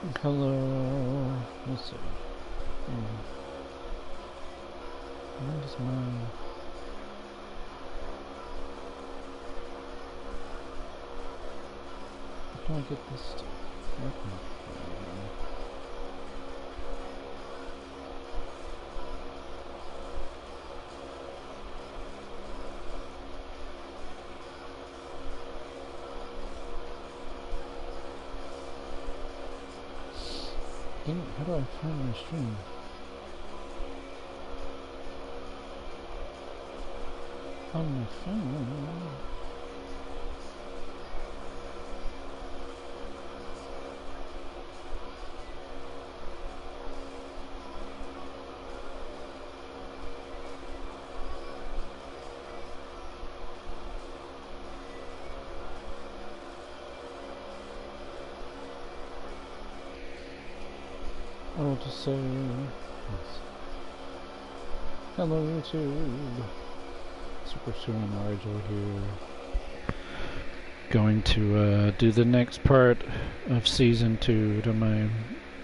Hello. Let's see. What is mine? How do I get this to working? How do I find my stream? On my phone. I'll just say yes. Hello YouTube. SuperSirianRigel here. Going to do the next part of Season 2 to my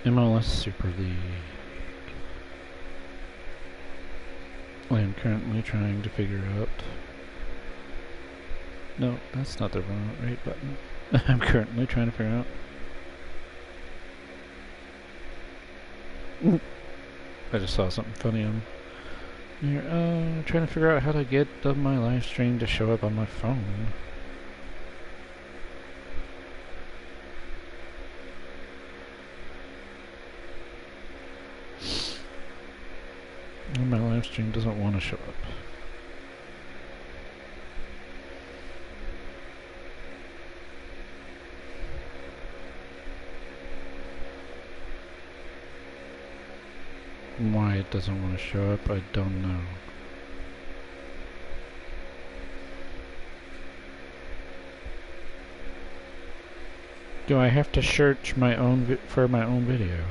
MLS Super League. I am currently trying to figure out... No, that's not the right button. I'm currently trying to figure out... I just saw something funny on here. Trying to figure out how to get my live stream to show up on my phone. And my live stream doesn't want to show up. Why it doesn't want to show up, I don't know. Do I have to search my own for my own video?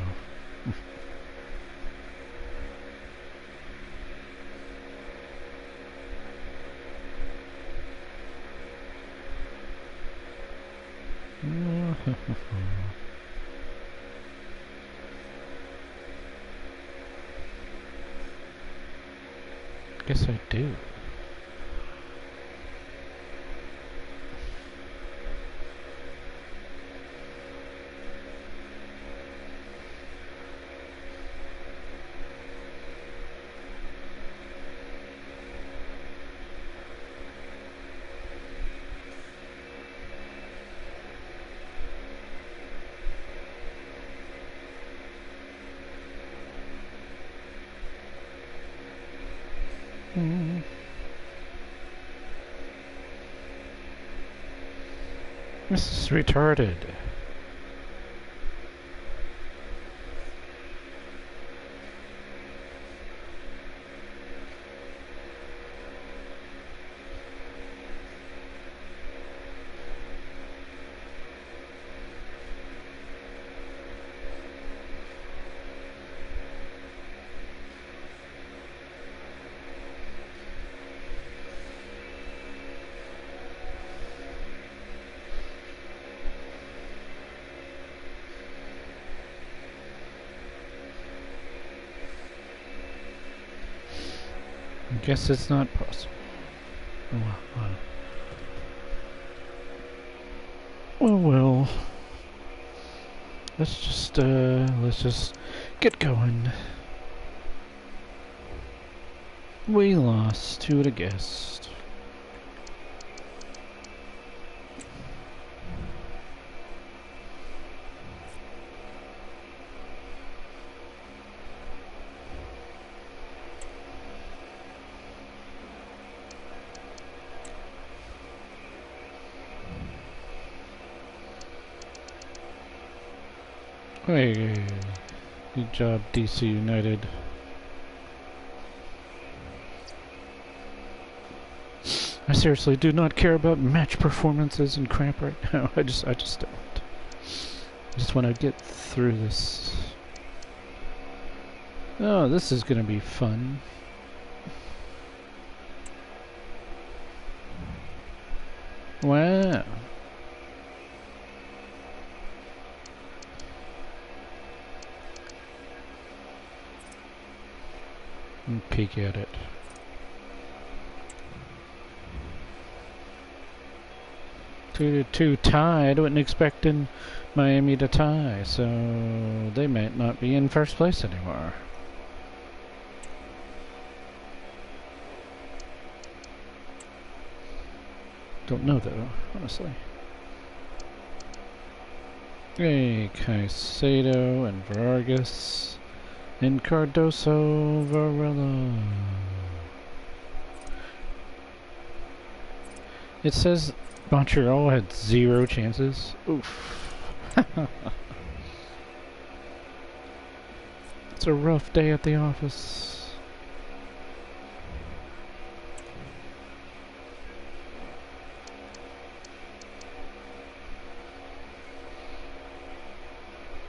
Guess I do. This is retarded. I guess it's not possible. Well. Let's just get going. We lost to the guest. Hey, good job, DC United. I seriously do not care about match performances and crap right now. I just don't. I just want to get through this. Oh, this is gonna be fun. Wow. and peek at it. Two to two tied. Wasn't expecting Miami to tie, so they might not be in first place anymore. Don't know though, honestly. Hey, Caicedo and Vargas and Cardoso Varela. It says Montreal had 0 chances. Oof. It's a rough day at the office.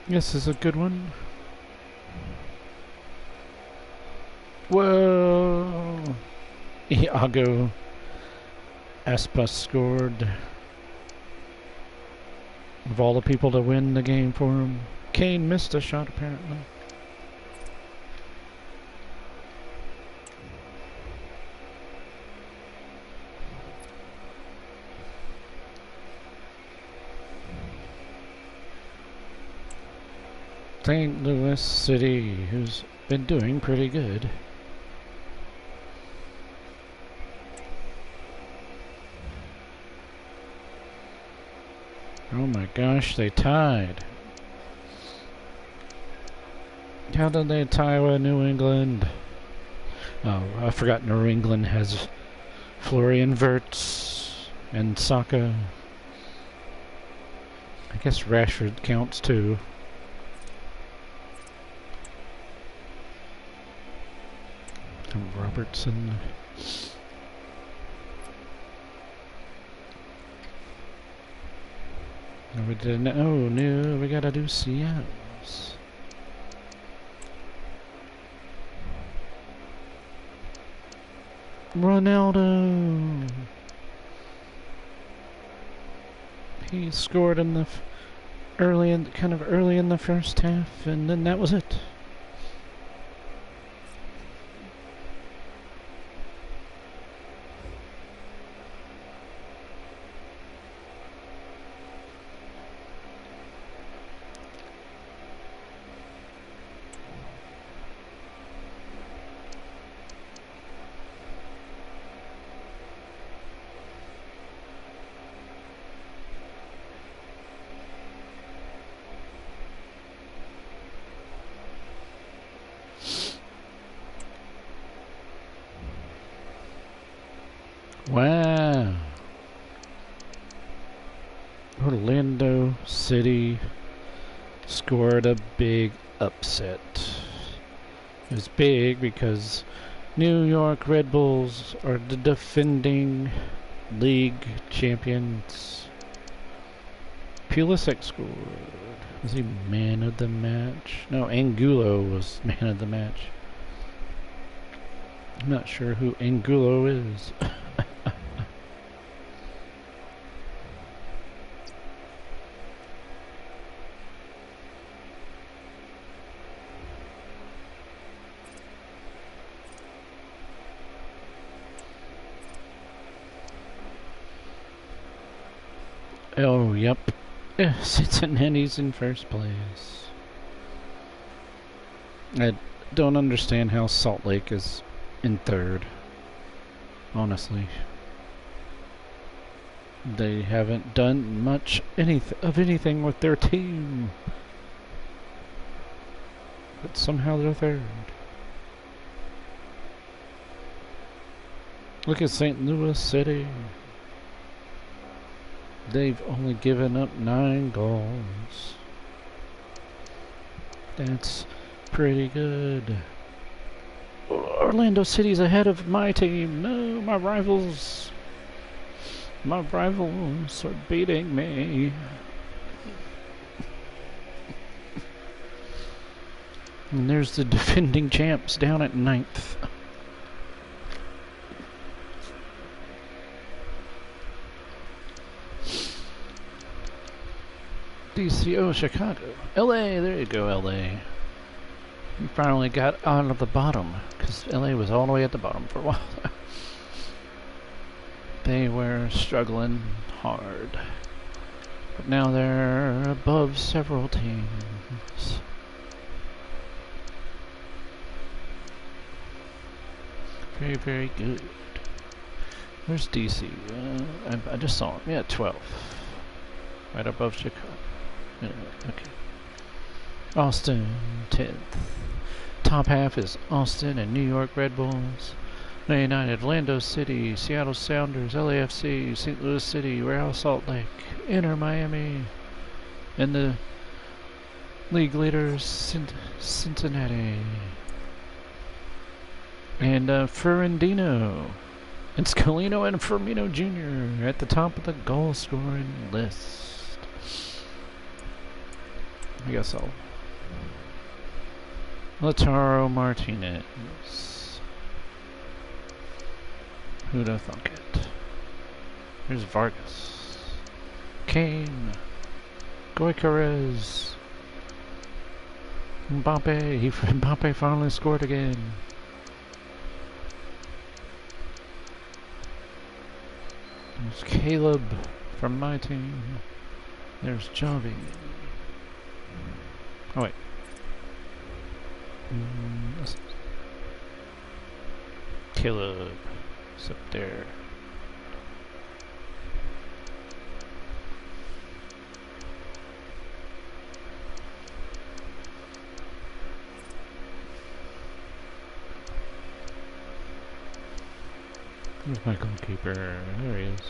This is a good one. Whoa! Iago Aspas scored. Of all the people to win the game for him, Kane missed a shot apparently. St. Louis City, who's been doing pretty good. Oh my gosh, they tied. How did they tie with New England? Oh, I forgot New England has Florian Wirtz and Saka. I guess Rashford counts too. Robertson. No, we didn't. Oh no, we gotta do CMs. Ronaldo. He scored in the early in the first half, and then that was it. Wow. Orlando City scored a big upset. It was big because New York Red Bulls are the defending league champions. Pulisic scored. Was he man of the match? No, Angulo was man of the match. I'm not sure who Angulo is. Oh, yep. Cincinnati's in first place. I don't understand how Salt Lake is in third. Honestly. They haven't done much anything with their team. But somehow they're third. Look at St. Louis City. They've only given up 9 goals. That's pretty good. Orlando City's ahead of my team. No, my rivals. My rivals are beating me. And there's the defending champs down at 9th. DCO Chicago. LA, there you go, LA. We finally got out of the bottom, because LA was all the way at the bottom for a while. They were struggling hard. But now they're above several teams. Very, very good. Where's DC? I just saw him. Yeah, 12. Right above Chicago. Yeah, okay. Austin, 10th. Top half is Austin and New York Red Bulls. United, Orlando City, Seattle Sounders, LAFC, St. Louis City, Real Salt Lake, Inter Miami, and the league leaders, Cincinnati. And Ferrandino. And Scalino and Firmino Jr. at the top of the goal-scoring list. I guess so. Lautaro Martinez. Who'd have thunk it? Here's Vargas. Kane. Goikarez. Mbappe finally scored again. There's Caleb from my team. There's Javi. Oh wait. Caleb is up there. Where's my goalkeeper? There he is.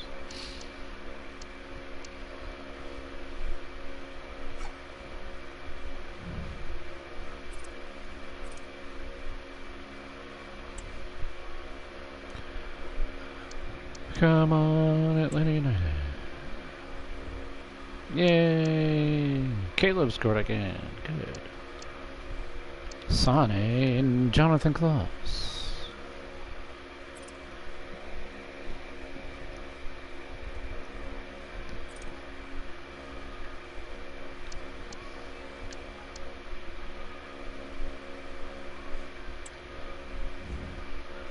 Come on, Atlanta United. Yay! Caleb scored again. Good. Sane and Jonathan Klaus.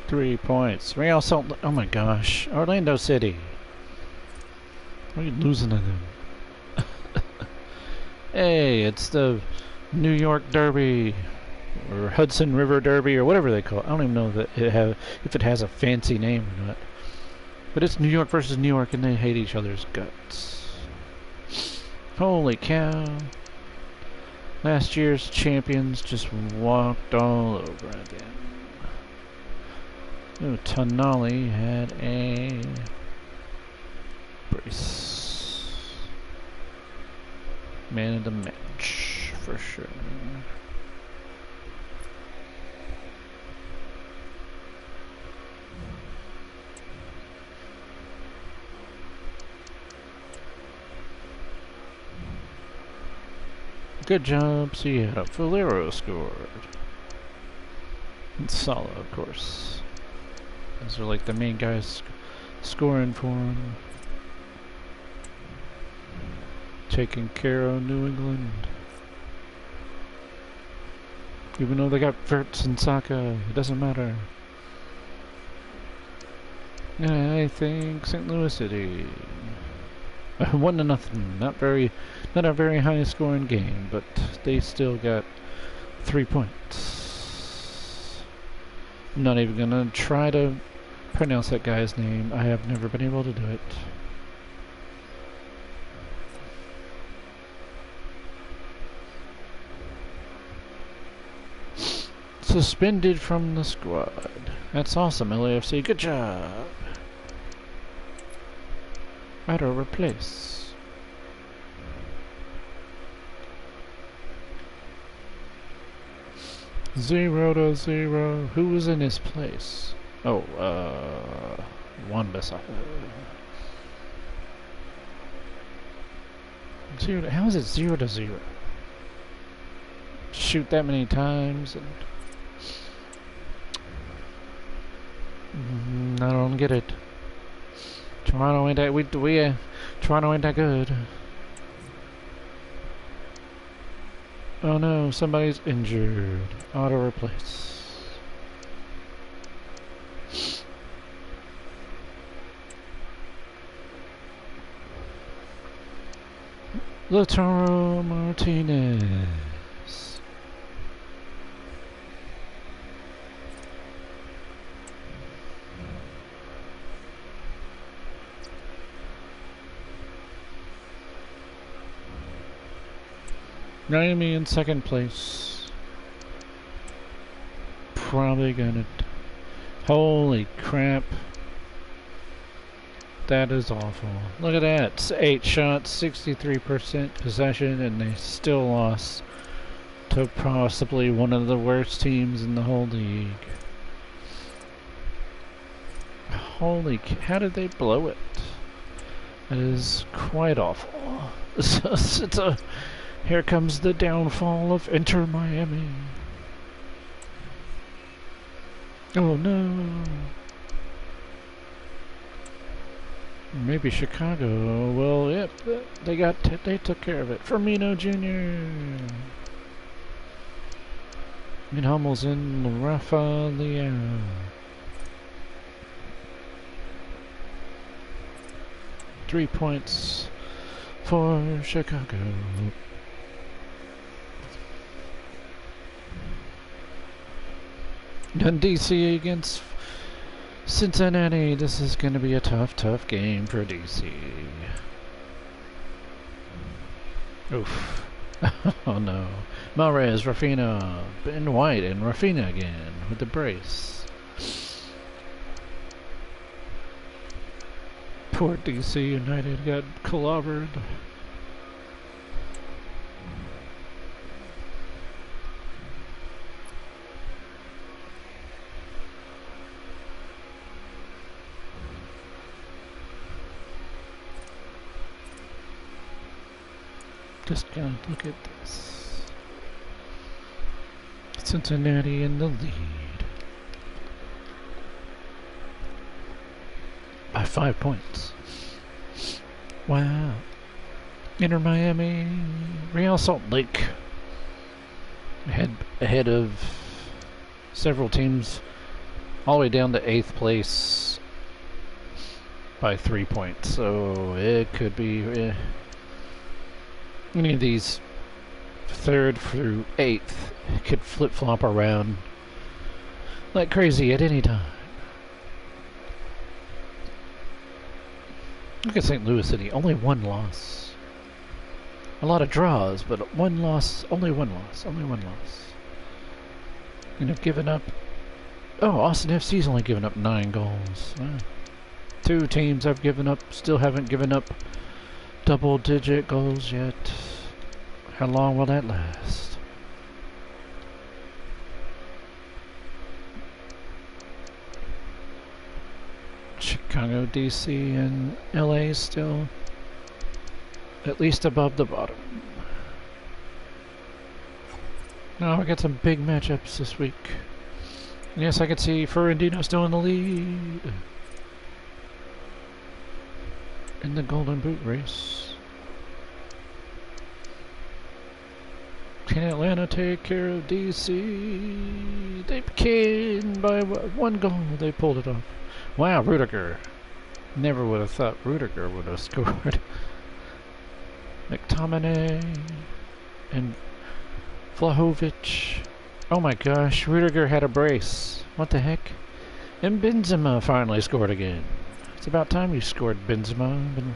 Three points. Real Salt Lake. Oh my gosh. Orlando City. Why are you losing to them? Hey, it's the New York Derby. Or Hudson River Derby, or whatever they call it. I don't even know that if it has a fancy name or not. But it's New York versus New York, and they hate each other's guts. Holy cow. Last year's champions just walked all over again. Oh, Tonali had a brace. Man of the match, for sure. Good job, Seattle. Valero scored. And Sala, of course. Those are like the main guys scoring for him. Taking care of New England. Even though they got Verts and Saka, it doesn't matter. And I think St. Louis City. 1-0. Not a very high scoring game, but they still got 3 points. I'm not even gonna try to pronounce that guy's name. I have never been able to do it. Suspended from the squad. That's awesome, LAFC. Good job. Add or replace. Zero to zero. Who was in his place? Oh, Juan Bissau. How is it 0 to 0? Shoot that many times and I don't get it. Toronto ain't that Toronto ain't that good. Oh no, somebody's injured. Auto replace. Lautaro Martinez. Miami in second place. Probably gonna... Holy crap. That is awful. Look at that. It's 8 shots, 63% possession, and they still lost to possibly one of the worst teams in the whole league. Holy... How did they blow it? It is quite awful. It's a... Here comes the downfall of Inter Miami. Oh no. Maybe Chicago. Well, yep, they took care of it. Firmino Jr. And Hummel's in Rafa Leao. Three points for Chicago. And DC against Cincinnati. This is going to be a tough game for DC. Oof. Oh no. Mahrez, Rafinha, Ben White, and Rafinha again with the brace. Poor DC United got clobbered. Just gonna look at this. Cincinnati in the lead by 5 points. Wow. Inter Miami, Real Salt Lake ahead of several teams, all the way down to 8th place by 3 points. So it could be any of these 3rd through 8th could flip-flop around like crazy at any time. Look at St. Louis City, only 1 loss. A lot of draws, but 1 loss, only 1 loss, only 1 loss. And have given up... Oh, Austin FC's only given up 9 goals. 2 teams have given up, still haven't given up double-digit goals yet. How long will that last? Chicago, DC, and LA still at least above the bottom. Now we got some big matchups this week. Yes, I can see Ferrandino still in the lead in the Golden Boot race. Can Atlanta take care of DC? They can by 1 goal. They pulled it off. Wow, Rudiger. Never would have thought Rudiger would have scored. McTominay and Vlahovic. Oh my gosh, Rudiger had a brace. What the heck? And Benzema finally scored again. It's about time you scored, Benzema. I've been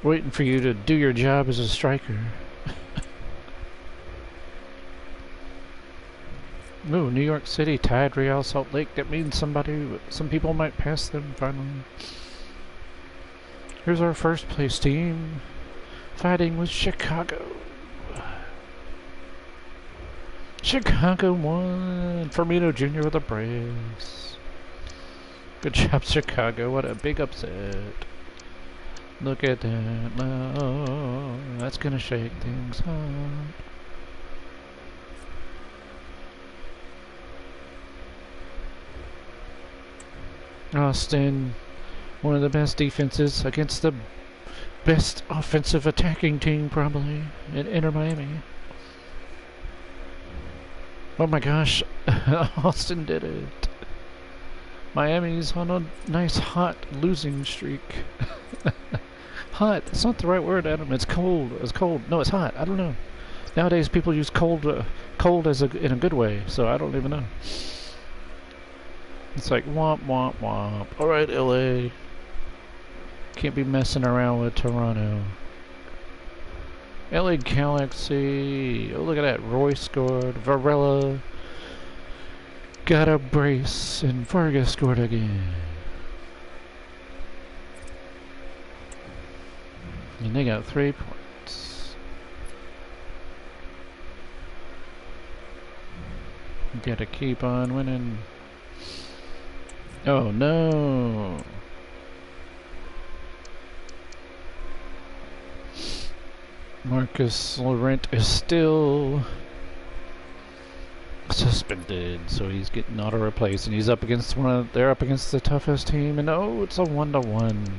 waiting for you to do your job as a striker. Ooh, New York City tied Real Salt Lake. That means some people might pass them finally. Here's our first place team fighting with Chicago. Chicago won. Firmino Jr. with a brace. Good job, Chicago. What a big upset. Look at that. Oh, that's gonna shake things up. Austin, one of the best defenses against the best offensive attacking team probably in Inter Miami. Oh my gosh, Austin did it. Miami's on a nice hot losing streak. Hot, that's not the right word, Adam. It's cold. It's cold. No, it's hot. I don't know. Nowadays people use cold as in a good way, so I don't even know. It's like womp womp womp. Alright, LA. Can't be messing around with Toronto. LA Galaxy. Oh, look at that. Roy scored. Varela got a brace, and Vargas scored again. And they got 3 points. Gotta keep on winning. Oh no! Marcus Laurent is still suspended, so he's getting auto-replaced, and he's up against they're up against the toughest team, and oh, it's a 1-1.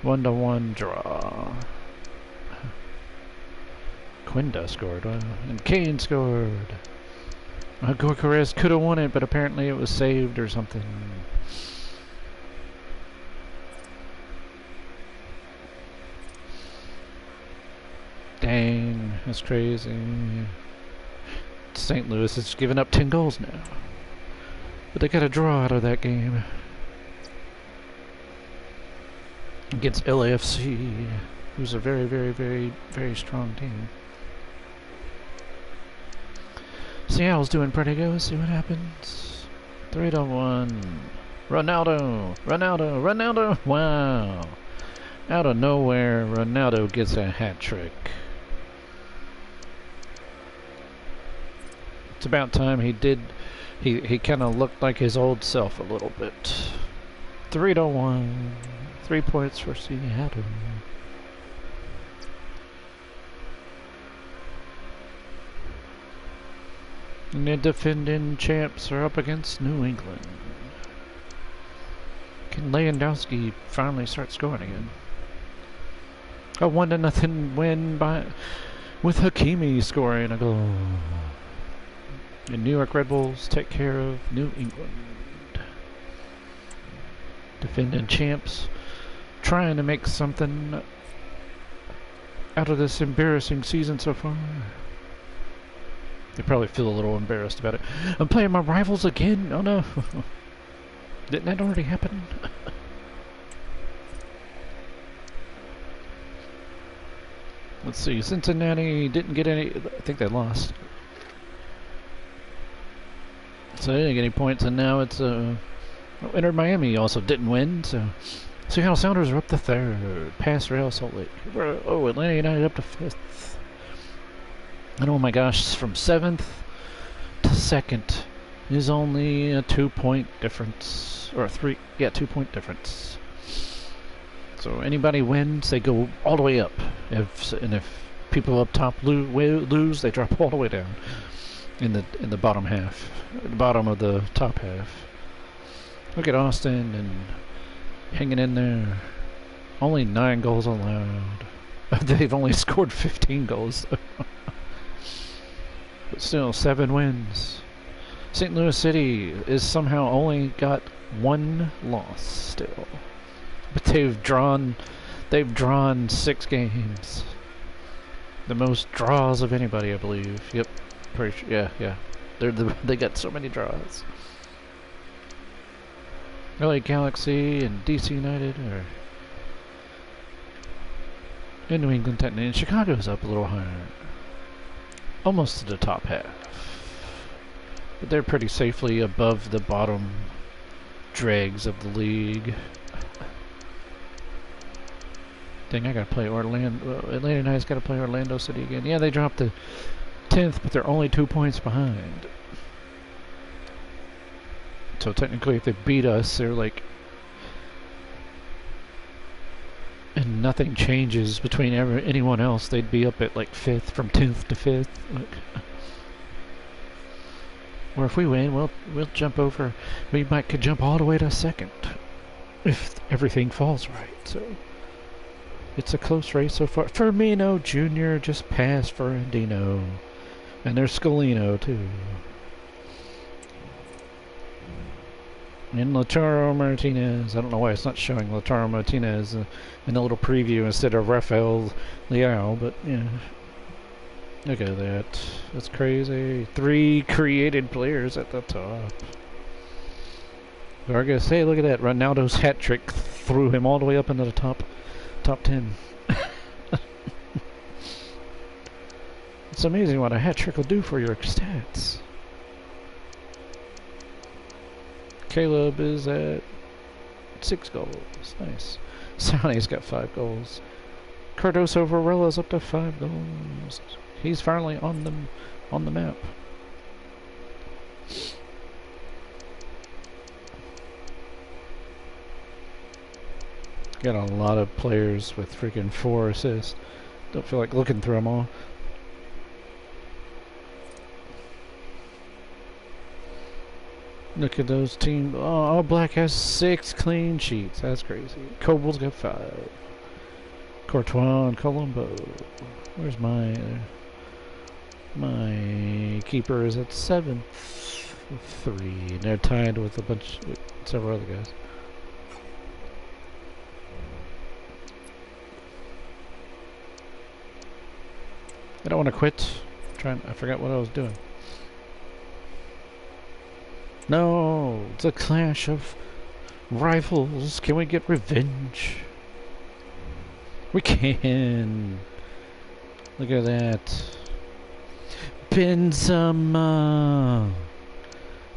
1-1 draw. Quinda scored, and Kane scored. Gorkarez could have won it, but apparently it was saved or something. Dang, that's crazy. St. Louis has given up 10 goals now. But they got a draw out of that game. Against LAFC, who's a very, very, very, very strong team. Seattle's doing pretty good. Let's see what happens. 3-1. Ronaldo! Ronaldo! Ronaldo! Wow! Out of nowhere, Ronaldo gets a hat trick. It's about time he did. He kind of looked like his old self a little bit. 3-1. 3 points for Seattle. And the defending champs are up against New England. Can Lewandowski finally start scoring again? A 1-0 win with Hakimi scoring a goal. The New York Red Bulls take care of New England. Defending champs, trying to make something out of this embarrassing season so far. They probably feel a little embarrassed about it. I'm playing my rivals again? Oh no. Didn't that already happen? Let's see. Cincinnati didn't get any. I think they lost. So they didn't get any points, and now it's Inter Miami also didn't win. So Seattle Sounders are up to 3rd, past Real Salt Lake. Oh, Atlanta United up to 5th. And oh my gosh, from 7th to 2nd is only a 2-point difference, or 2-point difference. So anybody wins, they go all the way up. If people up top lose, they drop all the way down in the bottom half, the bottom of the top half. Look at Austin and hanging in there. Only 9 goals allowed. They've only scored 15 goals. But still, 7 wins. St. Louis City is somehow only got 1 loss still. But they've drawn 6 games. The most draws of anybody, I believe. Yep. Pretty sure, yeah. They got so many draws. LA Galaxy and DC United are in New England technically, and Chicago's up a little higher. Almost to the top half. But they're pretty safely above the bottom dregs of the league. Dang, I gotta play Orlando. Atlanta United's gotta play Orlando City again. Yeah, they dropped to 10th, but they're only 2 points behind. So technically, if they beat us, they're like, and nothing changes between anyone else, they'd be up at like 5th, from 10th to 5th. Or if we win, we'll jump over. We could jump all the way to 2nd if everything falls right. So it's a close race so far. Firmino Jr. just passed Ferrandino And there's Scalino, too. And Lautaro Martinez. I don't know why it's not showing Lautaro Martinez in a little preview instead of Rafael Leao, but yeah. Look at that. That's crazy. 3 created players at the top. Vargas, hey, look at that. Ronaldo's hat trick threw him all the way up into the top 10. It's amazing what a hat trick will do for your stats. Caleb is at 6 goals. Nice. Sane's got 5 goals. Cardoso Varela's up to 5 goals. He's finally on the map. Got a lot of players with freaking 4 assists. Don't feel like looking through them all. Look at those teams. Oh, All Black has 6 clean sheets. That's crazy. Cobal's got 5. Courtois and Colombo. Where's my keeper is at 7th. 3. And they're tied with several other guys. I don't want to quit. I forgot what I was doing. No, it's a clash of rivals. Can we get revenge? We can. Look at that. Benzema.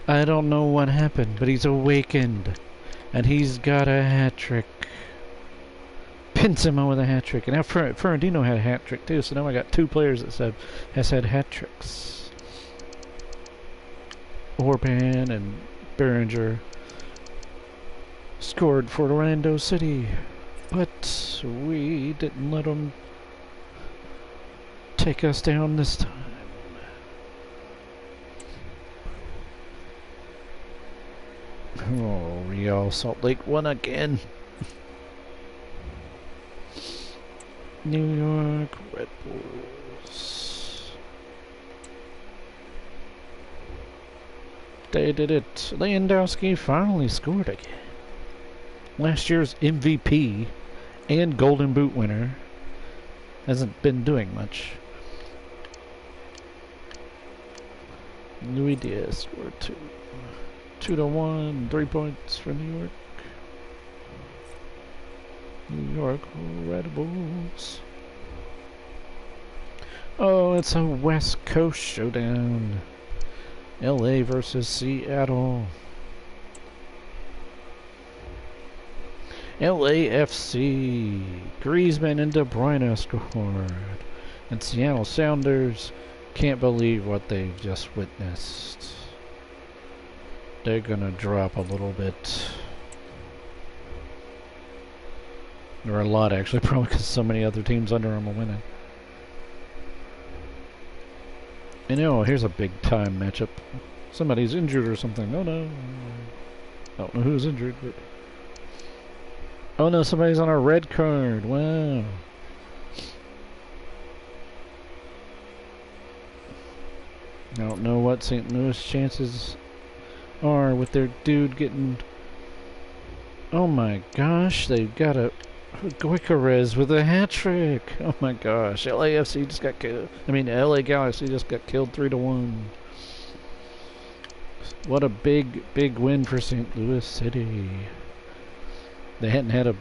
I don't know what happened, but he's awakened. And he's got a hat trick. Benzema with a hat trick. And now Ferrandino had a hat trick too, so now I got 2 players that has had hat tricks. Orban and Berenger scored for Orlando City, but we didn't let them take us down this time. Oh, Real Salt Lake won again. New York Red Bulls. They did it. Lewandowski finally scored again. Last year's MVP and Golden Boot winner hasn't been doing much. Luis Diaz scored 2. 2-1. 3 points for New York. New York Red Bulls. Oh, it's a West Coast showdown. LA versus Seattle. LAFC. Griezmann and De Bruyne scored. And Seattle Sounders can't believe what they've just witnessed. They're gonna drop a little bit. Or a lot, actually, probably because so many other teams under them are winning. And here's a big time matchup. Somebody's injured or something. Oh no. I don't know who's injured, but... Oh no, somebody's on a red card. Wow. I don't know what St. Louis chances are with their dude getting... Oh my gosh, they've got a... Guicarez with a hat trick. Oh my gosh. LAFC just got killed. I mean, LA Galaxy just got killed 3-1. What a big win for St. Louis City. They hadn't had a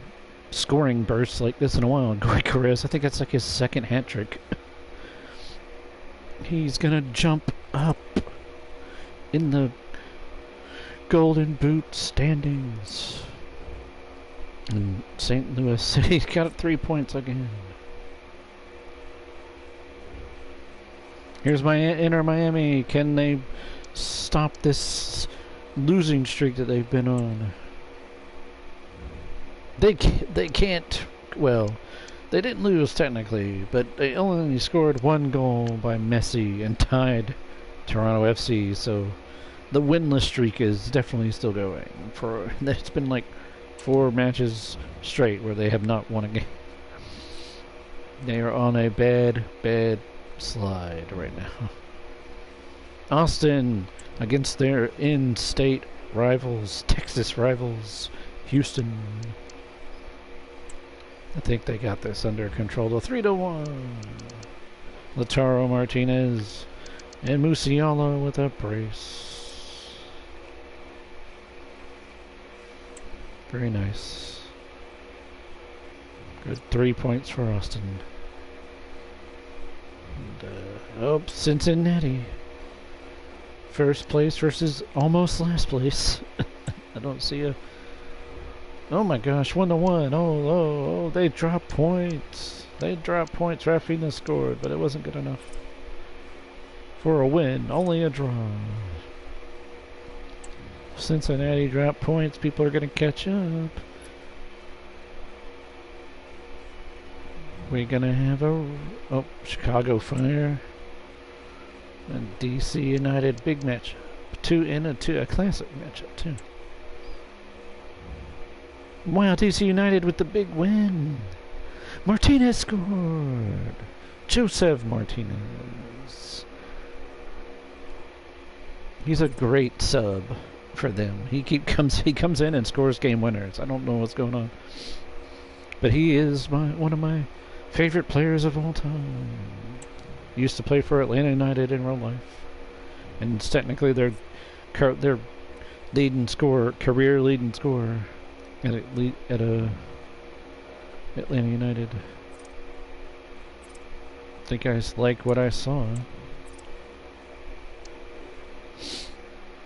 scoring burst like this in a while. Guicarez, I think that's like his 2nd hat trick. He's gonna jump up in the Golden Boot standings. And St. Louis City got 3 points again. Here's my Inter Miami. Can they stop this losing streak that they've been on? They can't. Well, they didn't lose technically, but they only scored 1 goal by Messi and tied Toronto FC. So the winless streak is definitely still going. It's been like 4 matches straight where they have not won a game. They are on a bad slide right now. Austin against their in-state rivals, Texas rivals, Houston. I think they got this under control. 3-1. Lautaro Martinez and Musiala with a brace. Very nice. Good 3 points for Austin. And, Cincinnati. First place versus almost last place. I don't see a... Oh my gosh, 1-1. Oh, they dropped points. They dropped points. Rafinha scored, but it wasn't good enough for a win. Only a draw. Cincinnati dropped points. People are going to catch up. We're going to have a... Oh, Chicago Fire and DC United. Big matchup. A classic matchup, too. Wow, DC United with the big win. Martinez scored. Joseph Martinez. He's a great sub for them. He comes in and scores game winners. I don't know what's going on, but he is one of my favorite players of all time. Used to play for Atlanta United in real life, and it's technically their leading scorer, career leading scorer at Atlanta United. I think I like what I saw.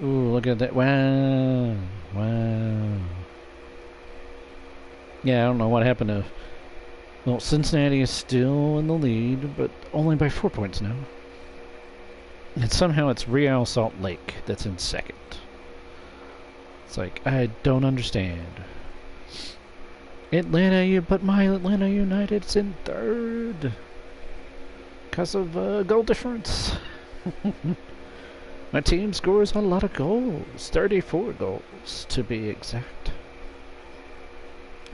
Ooh, look at that. Wow. Yeah, I don't know what happened to... Well, Cincinnati is still in the lead, but only by 4 points now. And somehow it's Real Salt Lake that's in second. It's like, I don't understand. But my Atlanta United's in third. Because of goal difference. My team scores a lot of goals. 34 goals, to be exact.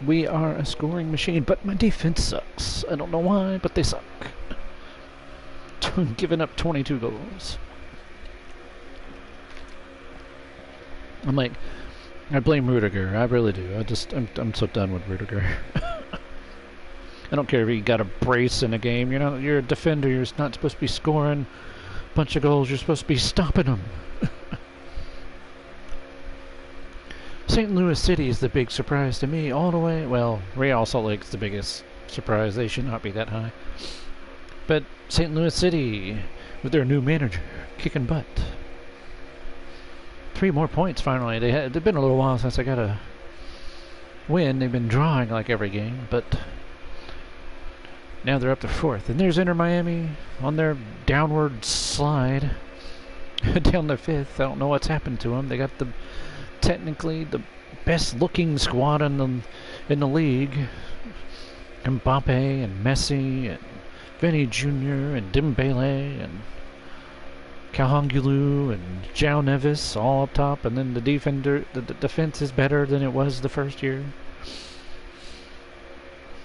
We are a scoring machine, but my defense sucks. I don't know why, but they suck. Giving up 22 goals. I'm like, I blame Rudiger. I really do. I'm so done with Rudiger. I don't care if you got a brace in a game. You're a defender. You're not supposed to be scoring a bunch of goals. You're supposed to be stopping them. St. Louis City is the big surprise to me all the way. Well, Real Salt Lake's the biggest surprise. They should not be that high. But St. Louis City, with their new manager, kicking butt. 3 more points finally. They've been a little while since I got a win. They've been drawing like every game, but now they're up to 4th. And there's Inter Miami on their downward slide down to 5th. I don't know what's happened to them. They got technically the best looking squad in the league. Mbappe and Messi and Vinny Jr. and Dembele and Calhanoglu and João Neves all up top, and then the defense is better than it was the first year.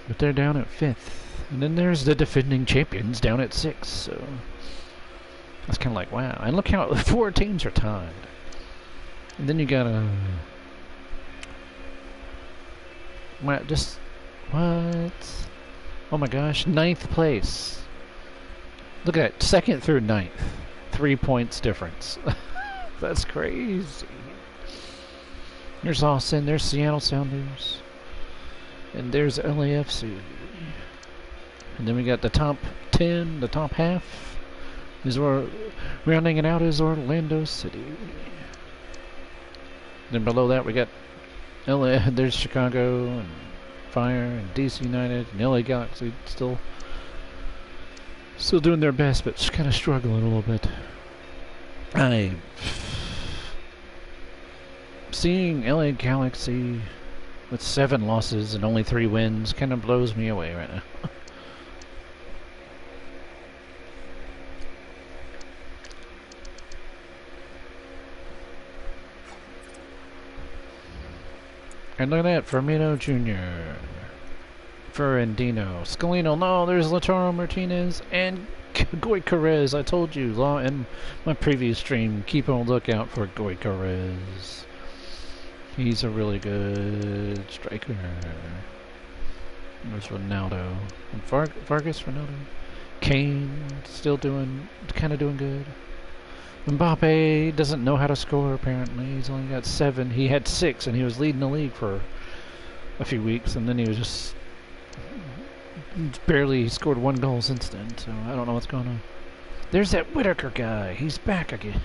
But they're down at 5th. And then there's the defending champions down at 6th, so that's kind of like, wow. And look how 4 teams are tied. And then you got what? Oh my gosh, 9th place. Look at that, 2nd through 9th. 3 points difference. That's crazy. There's Austin, there's Seattle Sounders, and there's LAFC. And then we got the top 10, the top half. Rounding it out is Orlando City. Then below that we got LA, there's Chicago and Fire and DC United and LA Galaxy still doing their best, but just kind of struggling a little bit. Seeing LA Galaxy with 7 losses and only 3 wins kind of blows me away right now. And look at that, Firmino Jr., Ferrandino, Scalino, no, there's Lautaro Martinez, and Goikarez, I told you in my previous stream, keep on lookout for Goikarez. He's a really good striker. There's Ronaldo. And Vargas, Ronaldo. Kane, still kind of doing good. Mbappe doesn't know how to score, apparently. He's only got 7. He had 6, and he was leading the league for a few weeks, and then he was just barely scored 1 goal since then, so I don't know what's going on. There's that Whitaker guy. He's back again.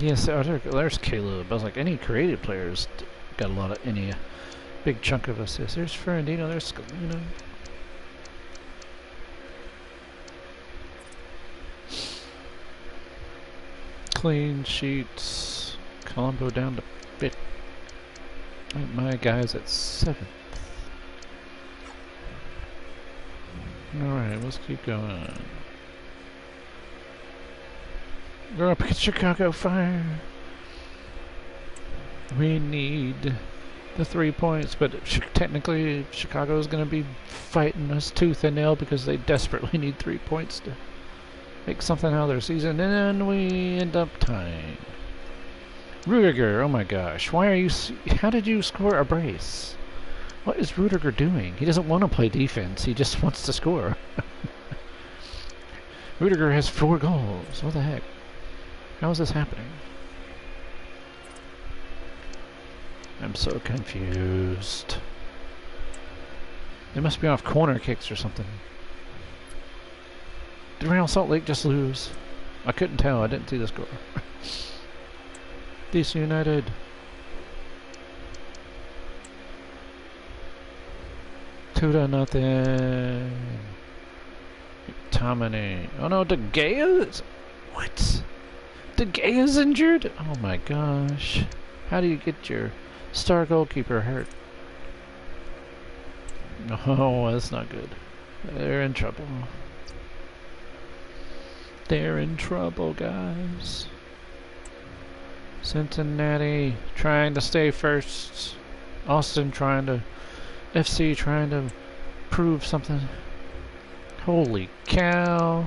Yes, there's Caleb. I was like, any creative players got a lot of any big chunk of assists. There's Ferrandino. There's Scalino. Clean sheets. Colombo down to 5th. My guy's at 7th. Alright, let's keep going. We're up against Chicago Fire. We need the 3 points, but technically Chicago is going to be fighting us tooth and nail because they desperately need 3 points to make something out of their season, and then we end up tying. Rudiger, oh my gosh, why are you? How did you score a brace? What is Rudiger doing? He doesn't want to play defense. He just wants to score. Rudiger has 4 goals. What the heck? How is this happening? I'm so confused. They must be off corner kicks or something. Did Real Salt Lake just lose? I couldn't tell. I didn't see the score. DC United. Two to nothing. McTominay. Oh no, De Gea? What? De Gea's injured? Oh my gosh. How do you get your star goalkeeper hurt? Oh, that's not good. They're in trouble. They're in trouble, guys. Cincinnati trying to stay first. FC trying to prove something. Holy cow.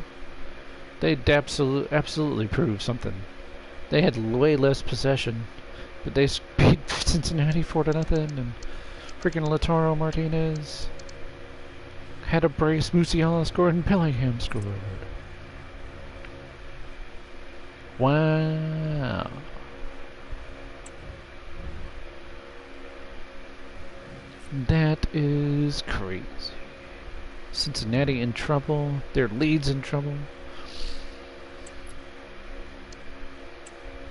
They absolutely proved something. They had way less possession, but they beat Cincinnati 4-0, and freaking Lautaro Martinez had a brace. Musiala scored and Bellingham scored. Wow. That is crazy. Cincinnati in trouble. Their Leeds in trouble.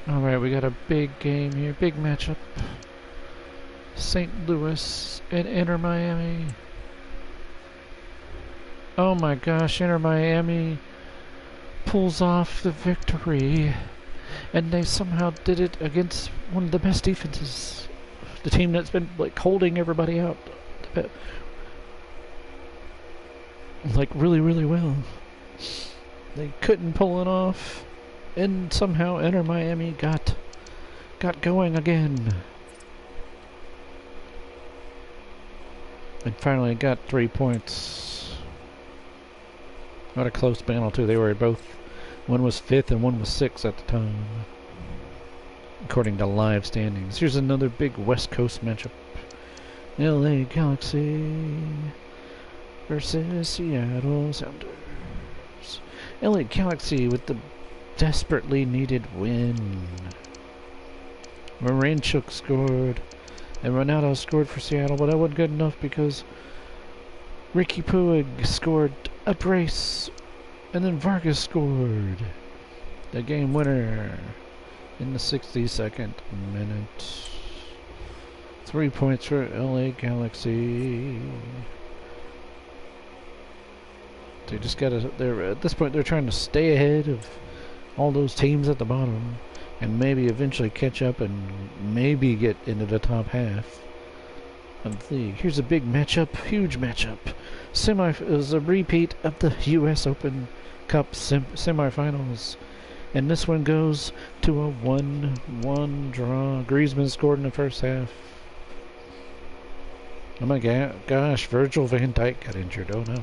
Alright, we got a big game here. Big matchup. St. Louis and Inter Miami. Oh my gosh, Inter Miami pulls off the victory. And they somehow did it against one of the best defenses. The team that's been like holding everybody out. Like really, really well. They couldn't pull it off. And somehow Inter Miami got going again. And finally got 3 points. What a close battle too. They were both, one was 5th and one was 6th at the time, according to live standings. Here's another big West Coast matchup. LA Galaxy versus Seattle Sounders. LA Galaxy with the desperately needed win. Moranchuk scored and Ronaldo scored for Seattle, but that wasn't good enough because Ricky Puig scored a brace and then Vargas scored the game winner in the 62nd minute. 3 points for LA Galaxy. They just gotta, at this point they're trying to stay ahead of all those teams at the bottom and maybe eventually catch up and maybe get into the top half of the league. Here's a big matchup, huge matchup. It was a repeat of the US Open Cup semifinals. And this one goes to a 1-1 draw. Griezmann scored in the first half. Oh my gosh, Virgil van Dijk got injured. Oh no.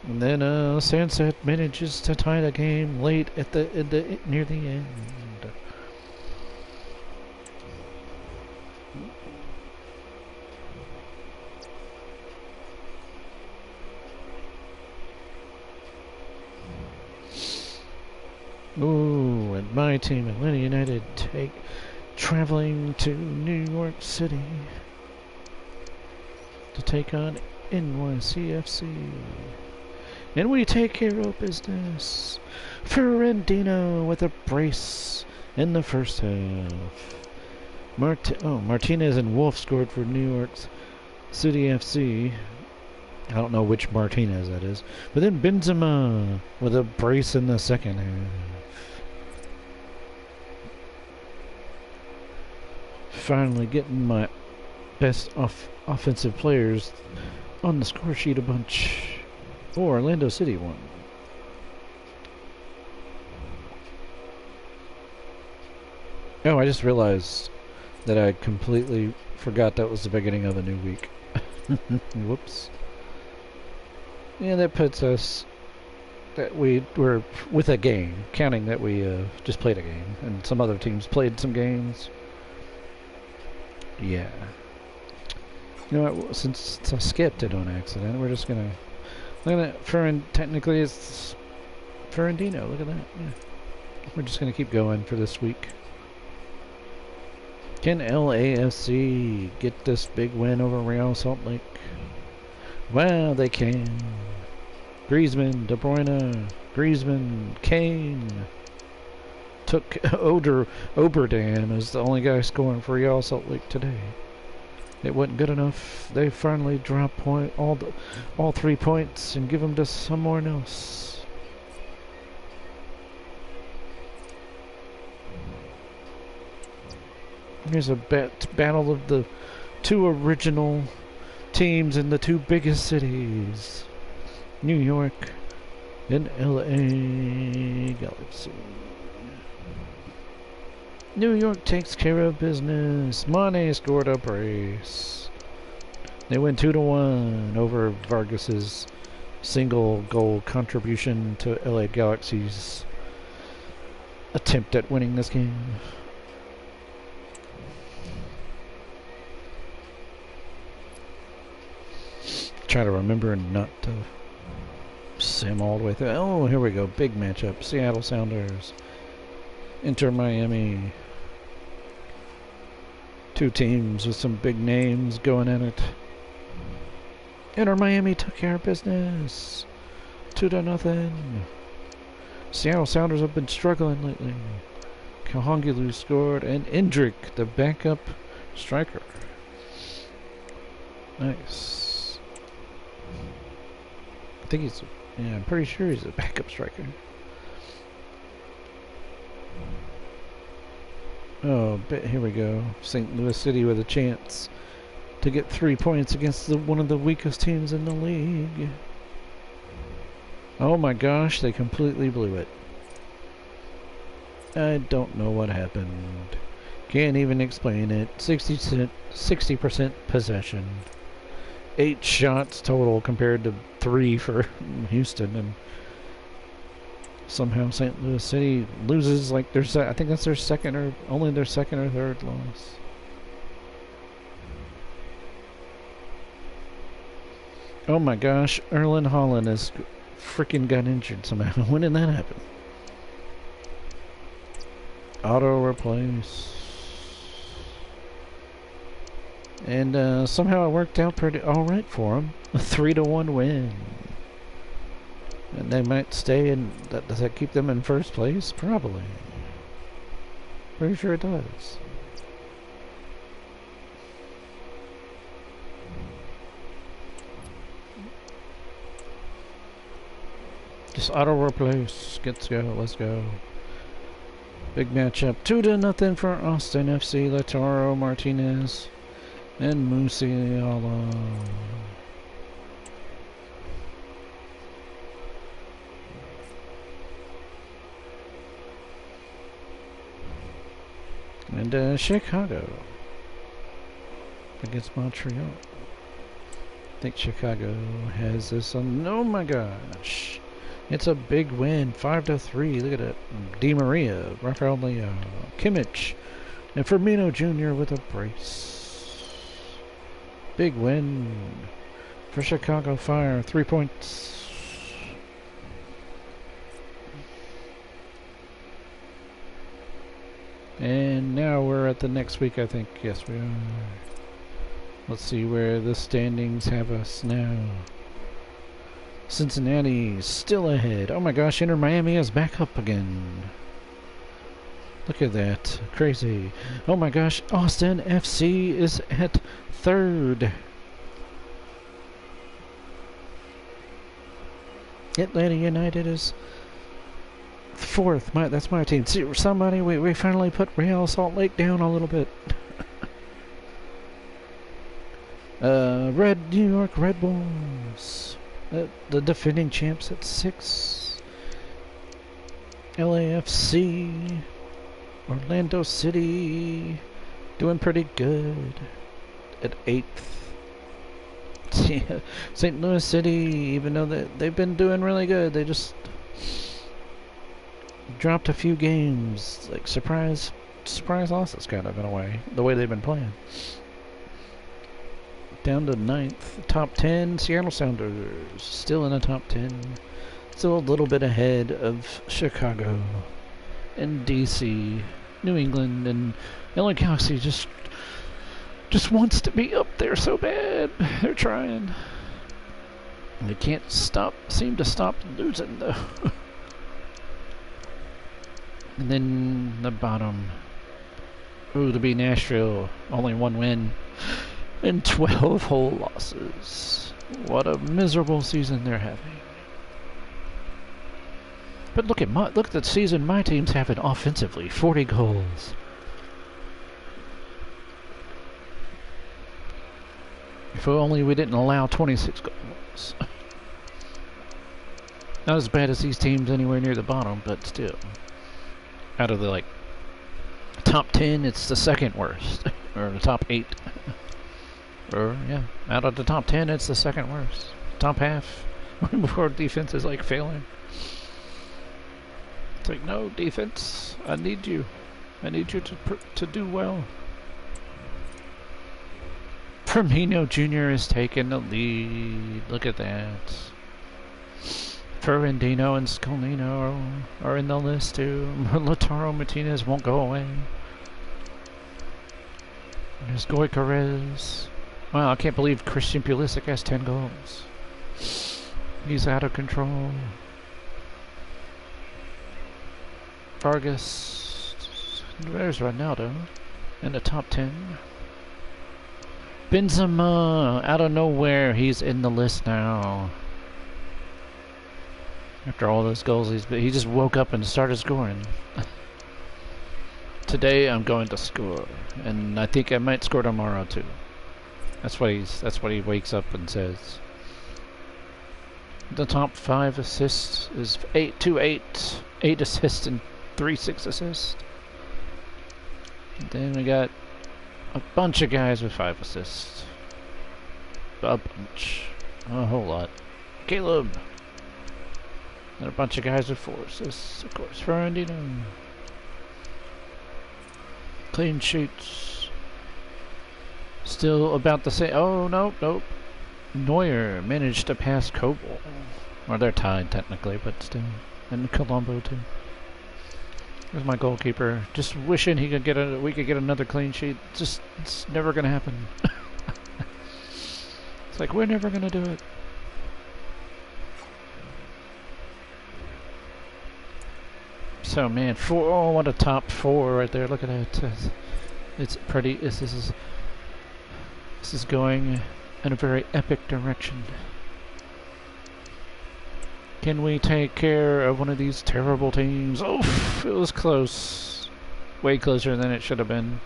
And then Sunset manages to tie the game late at near the end. Ooh, and my team, Atlanta United, traveling to New York City to take on NYCFC. And we take care of business. Fiorentina with a brace in the first half. Martinez and Wolf scored for New York City FC. I don't know which Martinez that is. But then Benzema with a brace in the second half. Finally getting my best offensive players on the score sheet a bunch. Oh, Orlando City won. Oh, I just realized that I completely forgot that was the beginning of a new week. Whoops. Yeah, that puts us that we were with a game, counting that we just played a game, and some other teams played some games. Yeah. You know what, since I skipped it on accident, we're just gonna look at that. Technically it's Fiorentina, look at that. Yeah. We're just gonna keep going for this week. Can LAFC get this big win over Real Salt Lake? Wow, they can. Griezmann, De Bruyne, Griezmann, Kane. Took Oberdam as the only guy scoring for Real Salt Lake today. It wasn't good enough. They finally drop all 3 points and give them to someone else. Here's a battle of the two original teams in the two biggest cities, New York and LA Galaxy. New York takes care of business. Mane scored a brace. They win 2-1 over Vargas's single goal contribution to LA Galaxy's attempt at winning this game. Try to remember not to sim all the way through. Oh, here we go. Big matchup. Seattle Sounders. Inter Miami. Two teams with some big names going at it. Inter Miami took care of business. 2-0. Seattle Sounders have been struggling lately. Kahongulu scored, and Endrick, the backup striker. Nice. I think I'm pretty sure he's a backup striker. Oh, here we go. St. Louis City with a chance to get 3 points against one of the weakest teams in the league. Oh my gosh, they completely blew it. I don't know what happened. Can't even explain it. 60% possession. 8 shots total compared to 3 for Houston, and somehow St. Louis City loses like I think that's their second or third loss. Oh my gosh, Erling Haaland has freaking got injured somehow. When did that happen? Auto replace. And somehow it worked out pretty alright for them. A 3-1 win. And they might stay in. Does that keep them in first place? Probably. Pretty sure it does. Just auto replace. Let's go. Let's go. Big matchup. 2-0 for Austin FC. Lautaro Martinez and Musiala. And Chicago against Montreal. I think Chicago has this on. Oh my gosh. It's a big win. 5-3. Look at it. Di Maria, Rafael Leo, Kimmich, and Firmino Jr. with a brace. Big win for Chicago Fire. 3 points. And now we're at the next week, I think. Yes, we are. Let's see where the standings have us now. Cincinnati still ahead. Oh my gosh, Inter Miami is back up again. Look at that. Crazy. Oh my gosh, Austin FC is at 3rd. Atlanta United is 4th. That's my team. See, somebody, we finally put Real Salt Lake down a little bit. New York Red Bulls. The defending champs at 6. LAFC. Orlando City. Doing pretty good. At 8th. Yeah, St. Louis City, even though they've been doing really good, they just dropped a few games. Like surprise losses kind of in a way. The way they've been playing. Down to 9th. Top 10, Seattle Sounders. Still in the top 10. Still a little bit ahead of Chicago and DC, New England, and LA Galaxy just wants to be up there so bad. They're trying. They can't seem to stop losing though. And then the bottom. Ooh, to be Nashville. Only 1 win. And 12 whole losses. What a miserable season they're having. But look at the season my team's having offensively. 40 goals. If only we didn't allow 26 goals. Not as bad as these teams anywhere near the bottom, but still. Out of the top 10, it's the 2nd worst. Or the top 8. Or, yeah, out of the top 10, it's the 2nd worst. Top half, before defense is failing. It's like, no, defense, I need you. I need you to do well. Firmino Jr. is taking the lead. Look at that. Ferrandino and Scolino are in the list too. Lautaro Martinez won't go away. There's Goikarez. Wow, I can't believe Christian Pulisic has 10 goals. He's out of control. Vargas. There's Ronaldo in the top 10. Benzema, out of nowhere, he's in the list now. After all those goals, he just woke up and started scoring. Today I'm going to score, and I think I might score tomorrow too. That's what he wakes up and says. The top 5 assists is 8 assists and 3 assists. And then we got a bunch of guys with 5 assists. A bunch. A whole lot. Caleb. And a bunch of guys with 4 assists, of course. Ferrandino. Clean sheets. Still about the same. Oh, nope. Neuer managed to pass Koval. Or they're tied technically, but still. And Colombo too. There's my goalkeeper. Just wishing we could get another clean sheet. It's never gonna happen. It's like we're never gonna do it. So man, oh, what a top 4 right there. Look at that. It's pretty. This is going in a very epic direction. Can we take care of one of these terrible teams? Oh, it was close. Way closer than it should have been.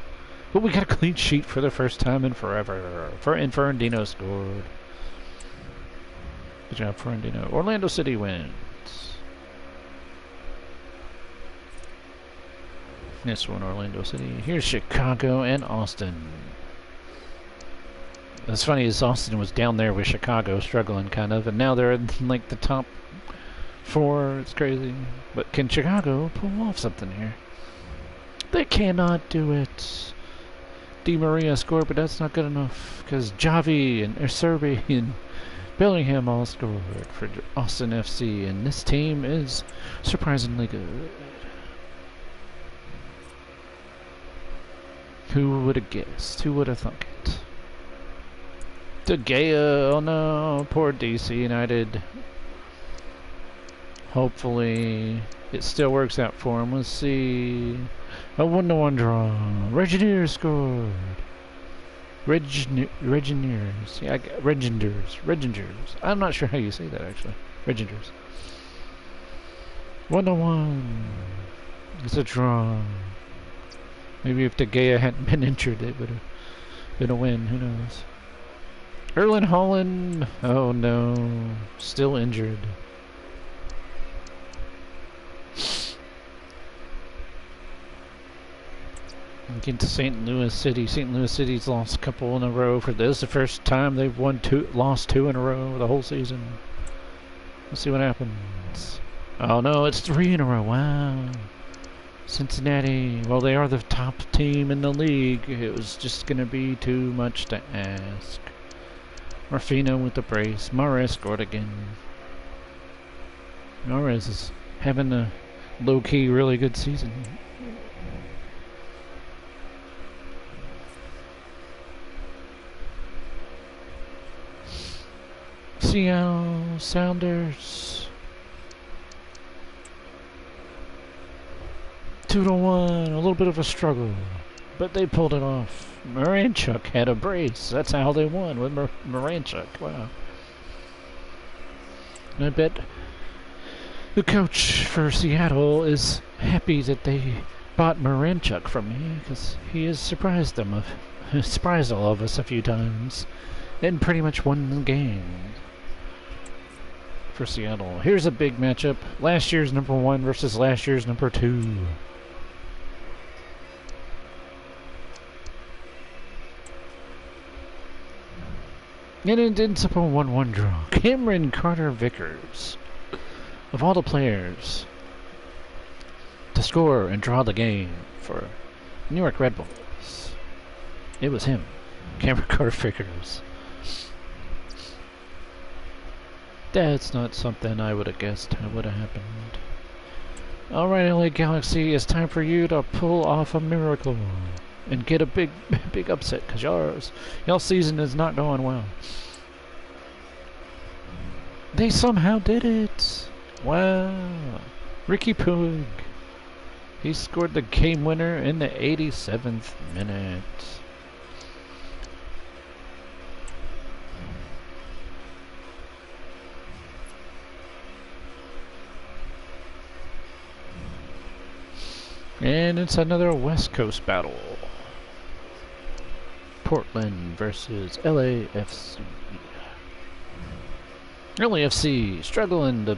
But we got a clean sheet for the first time in forever. And Ferrandino scored. Good job, Ferrandino. Orlando City wins. This one, Orlando City. Here's Chicago and Austin. What's funny is Austin was down there with Chicago, struggling kind of, and now they're in like the top 4. It's crazy. But can Chicago pull off something here? They cannot do it. Di Maria scored, but that's not good enough because Javi and Serbi and Bellingham all scored for Austin FC, and this team is surprisingly good. Who would have guessed? Who would have thunk it? De Gea, oh no, poor DC United. Hopefully it still works out for him. Let's see. A 1-1 draw. Regineers scored. Regineers. Yeah, Regineers. I'm not sure how you say that actually. Regineers. 1-1. It's a draw. Maybe if De Gea hadn't been injured, it would have been a win. Who knows? Erling Haaland. Oh no. Still injured. Against St. Louis City. St. Louis City's lost a couple in a row. For this, the first time they've lost 2 in a row the whole season. Let's see what happens. Oh no, it's 3 in a row. Wow. Cincinnati. Well, they are the top team in the league. It was just going to be too much to ask. Rafino with the brace. Mahrez scored again. Mahrez is having a low-key really good season. Seattle Sounders 2-1, a little bit of a struggle, but they pulled it off. Moranchuk had a brace. That's how they won, with Moranchuk. Wow. And I bet the coach for Seattle is happy that they bought Moranchuk from me, because he has surprised them, surprised all of us a few times, and pretty much won the game for Seattle. Here's a big matchup. Last year's number 1 versus last year's number 2. And it ends up a 1-1 draw. Cameron Carter-Vickers, of all the players to score and draw the game for New York Red Bulls, it was him, Cameron Carter-Vickers. That's not something I would have guessed would have happened. Alright, LA Galaxy, it's time for you to pull off a miracle and get a big upset, because y'all's season is not going well. They somehow did it. Wow. Ricky Puig. He scored the game winner in the 87th minute. And it's another West Coast battle. Portland versus LAFC. LAFC struggling to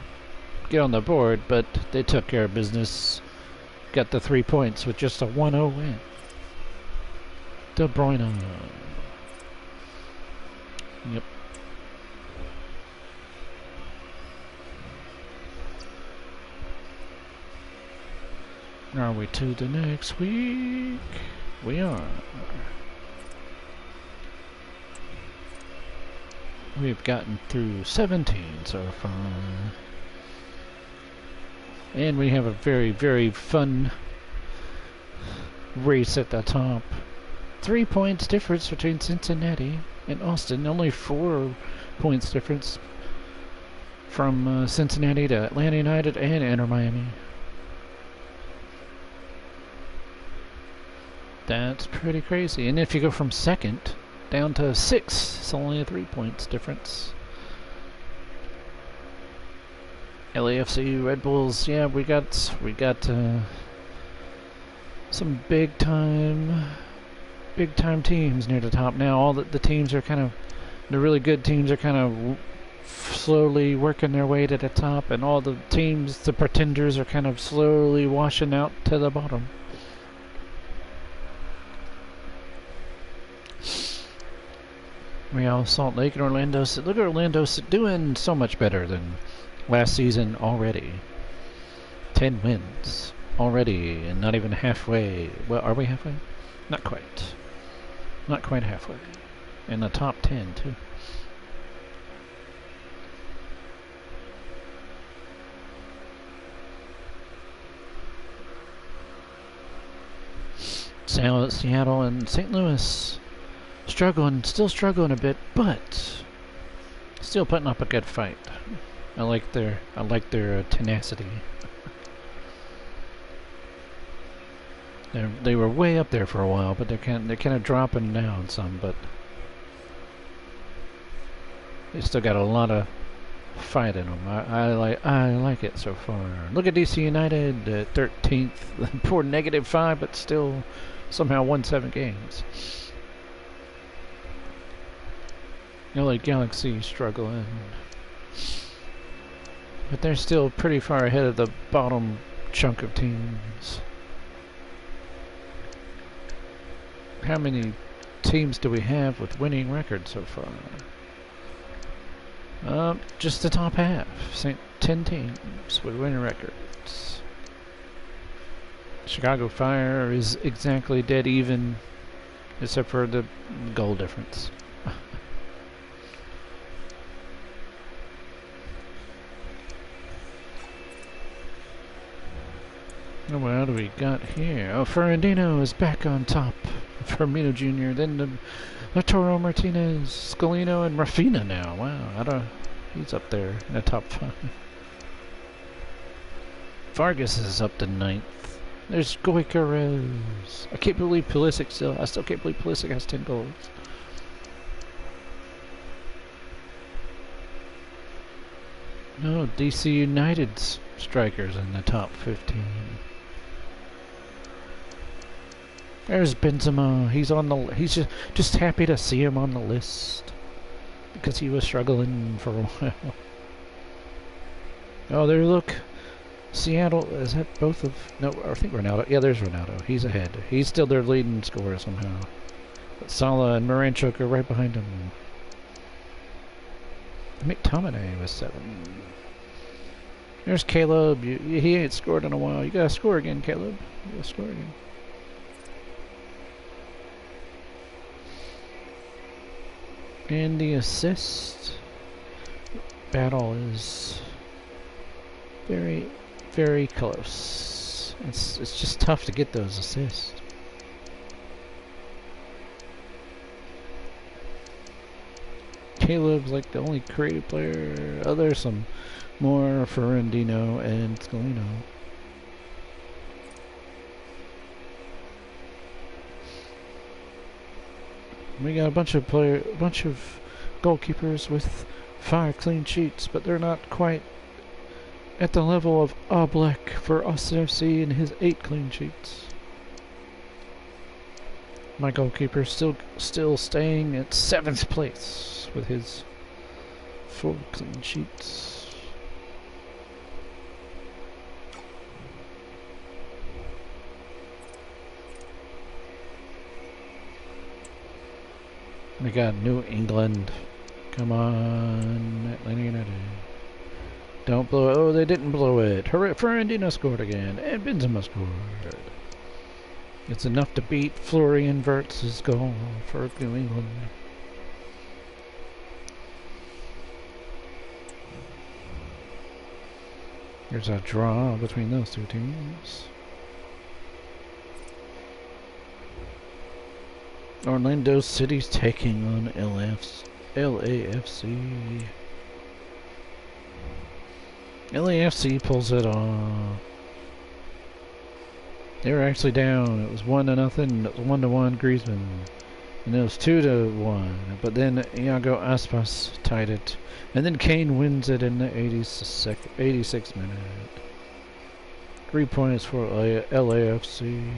get on the board, but they took care of business. Got the 3 points with just a 1-0 win. De Bruyne. Yep. Are we to the next week? We are. We've gotten through 17 so far. And we have a very, very fun race at the top. 3 points difference between Cincinnati and Austin. Only 4 points difference from Cincinnati to Atlanta United and Inter Miami. That's pretty crazy. And if you go from second down to 6, it's only a 3 points difference. LAFC, Red Bulls, yeah, we got some big time teams near the top now. All the teams are kind of, the really good teams are kind of slowly working their way to the top, and all the teams, the pretenders, are kind of slowly washing out to the bottom. Real Salt Lake and Orlando. Look at Orlando doing so much better than last season already. 10 wins already, and not even halfway. Well, are we halfway? Not quite. Not quite halfway. In the top 10 too. Seattle and St. Louis still struggling a bit, but still putting up a good fight. I like their tenacity. They were way up there for a while, but they're kind of dropping down some, but they still got a lot of fight in them. I like it so far. Look at DC United, 13th, poor -5, but still somehow won 7 games. LA Galaxy struggling, but they're still pretty far ahead of the bottom chunk of teams. How many teams do we have with winning records so far? Just the top half. 10 teams with winning records. Chicago Fire is exactly dead even, except for the goal difference. Oh, what do we got here? Oh, Ferrandino is back on top. Firmino Jr., then Lautaro Martinez, Scalino, and Rafinha now. Wow, he's up there in the top 5. Vargas is up to 9th. There's Goikarez. I still can't believe Pulisic has 10 goals. No, DC United's strikers in the top 15. There's Benzema. He's just happy to see him on the list because he was struggling for a while. Oh, there, look. Seattle, is that both of... No, I think Ronaldo. Yeah, there's Ronaldo. He's ahead. He's still their leading scorer somehow. But Salah and Moranchuk are right behind him. McTominay was 7. There's Caleb. He ain't scored in a while. You gotta score again, Caleb. You gotta score again. And the assist battle is very, very close. It's just tough to get those assists. Caleb's like the only creative player. Oh, there's some more Ferrandino and Scalino. We got a bunch of goalkeepers with 5 clean sheets, but they're not quite at the level of Oblak for us FC and his 8 clean sheets. My goalkeeper still staying at 7th place with his 4 clean sheets. We got New England. Come on, Atlanta United. Don't blow it. Oh, they didn't blow it. Ferrandino scored again, and Benzema scored. It's enough to beat Florian Wirtz's goal for New England. There's a draw between those two teams. Orlando City's taking on LAFC. LAFC pulls it off. They were actually down. It was 1-0. It was 1-1 Griezmann. And it was 2-1. But then Iago Aspas tied it. And then Kane wins it in the 86th minute. 3 points for LAFC.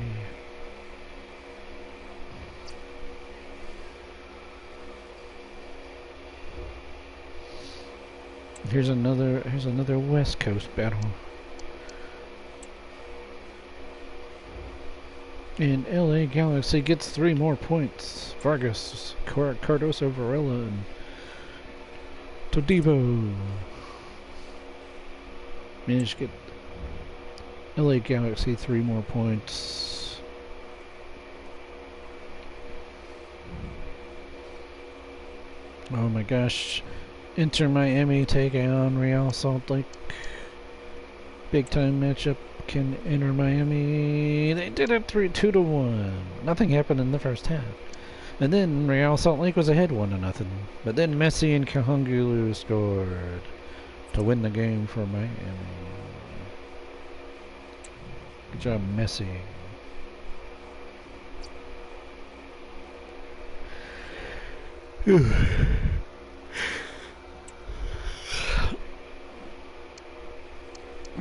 Here's another West Coast battle. And LA Galaxy gets 3 more points. Vargas, Cardoso, Varela, and Todibo managed to get LA Galaxy 3 more points. Oh my gosh. Inter Miami take on Real Salt Lake. Big time matchup. Can enter Miami. They did it 2-1. Nothing happened in the first half. And then Real Salt Lake was ahead 1-0. But then Messi and Kahungulu scored to win the game for Miami. Good job, Messi.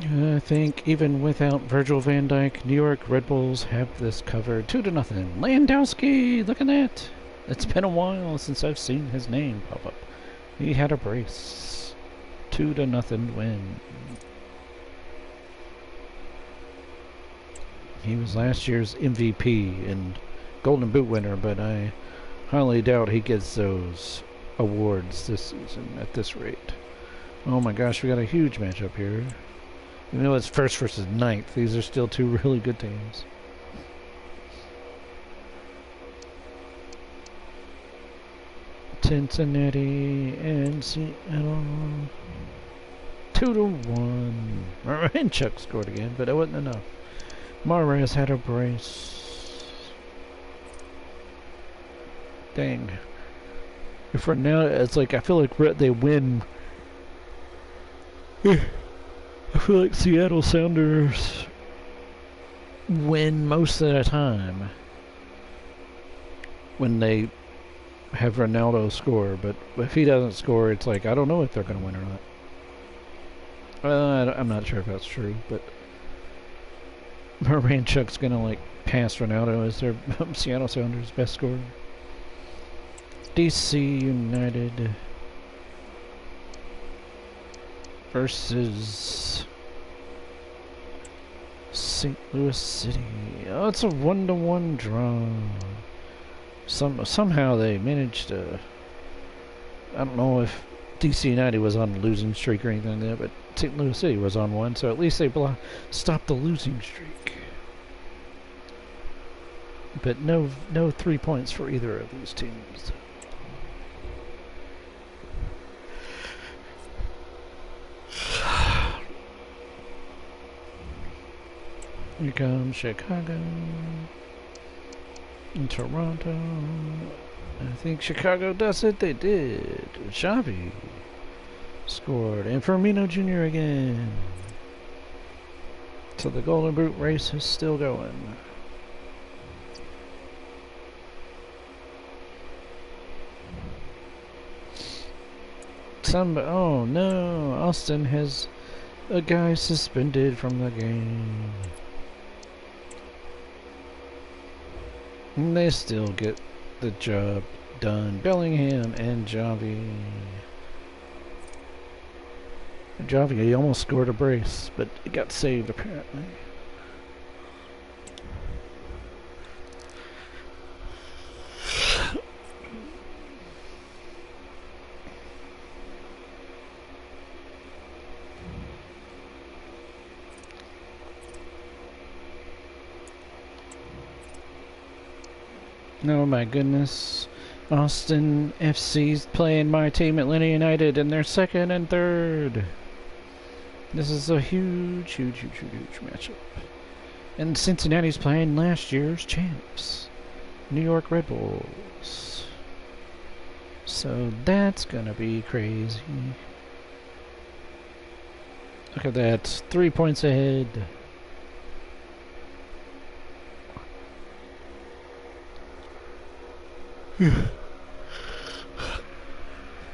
I think even without Virgil van Dijk, New York Red Bulls have this covered 2-0. Landowski, look at that. It's been a while since I've seen his name pop up. He had a brace. 2-0 win. He was last year's MVP and Golden Boot winner, but I highly doubt he gets those awards this season at this rate. Oh my gosh, we got a huge matchup here. Even though it's first versus ninth, these are still 2 really good teams. Cincinnati and Seattle. 2-1. Marinchuk scored again, but it wasn't enough. Mahrez had a brace. Dang. For now, it's like I feel like they win. I feel like Seattle Sounders win most of the time when they have Ronaldo score, but if he doesn't score, it's like I don't know if they're going to win or not. I'm not sure if that's true, but Maranchuk's going to like pass Ronaldo as their Seattle Sounders best scorer. DC United versus St. Louis City. Oh, it's a 1-1 draw. Somehow they managed to. I don't know if DC United was on a losing streak or anything like that, but St. Louis City was on one, so at least they stopped the losing streak. But no 3 points for either of these teams. Here comes Chicago and Toronto. I think Chicago does it. They did. Xavi scored. And Firmino Jr. again. So the Golden Boot race is still going. Oh no, Austin has a guy suspended from the game. And they still get the job done. Bellingham and Xavi. Xavi, he almost scored a brace, but it got saved apparently. Oh my goodness. Austin FC's playing my team Atlanta United in their second and third. This is a huge matchup. And Cincinnati's playing last year's champs, New York Red Bulls. So that's gonna be crazy. Look at that, 3 points ahead.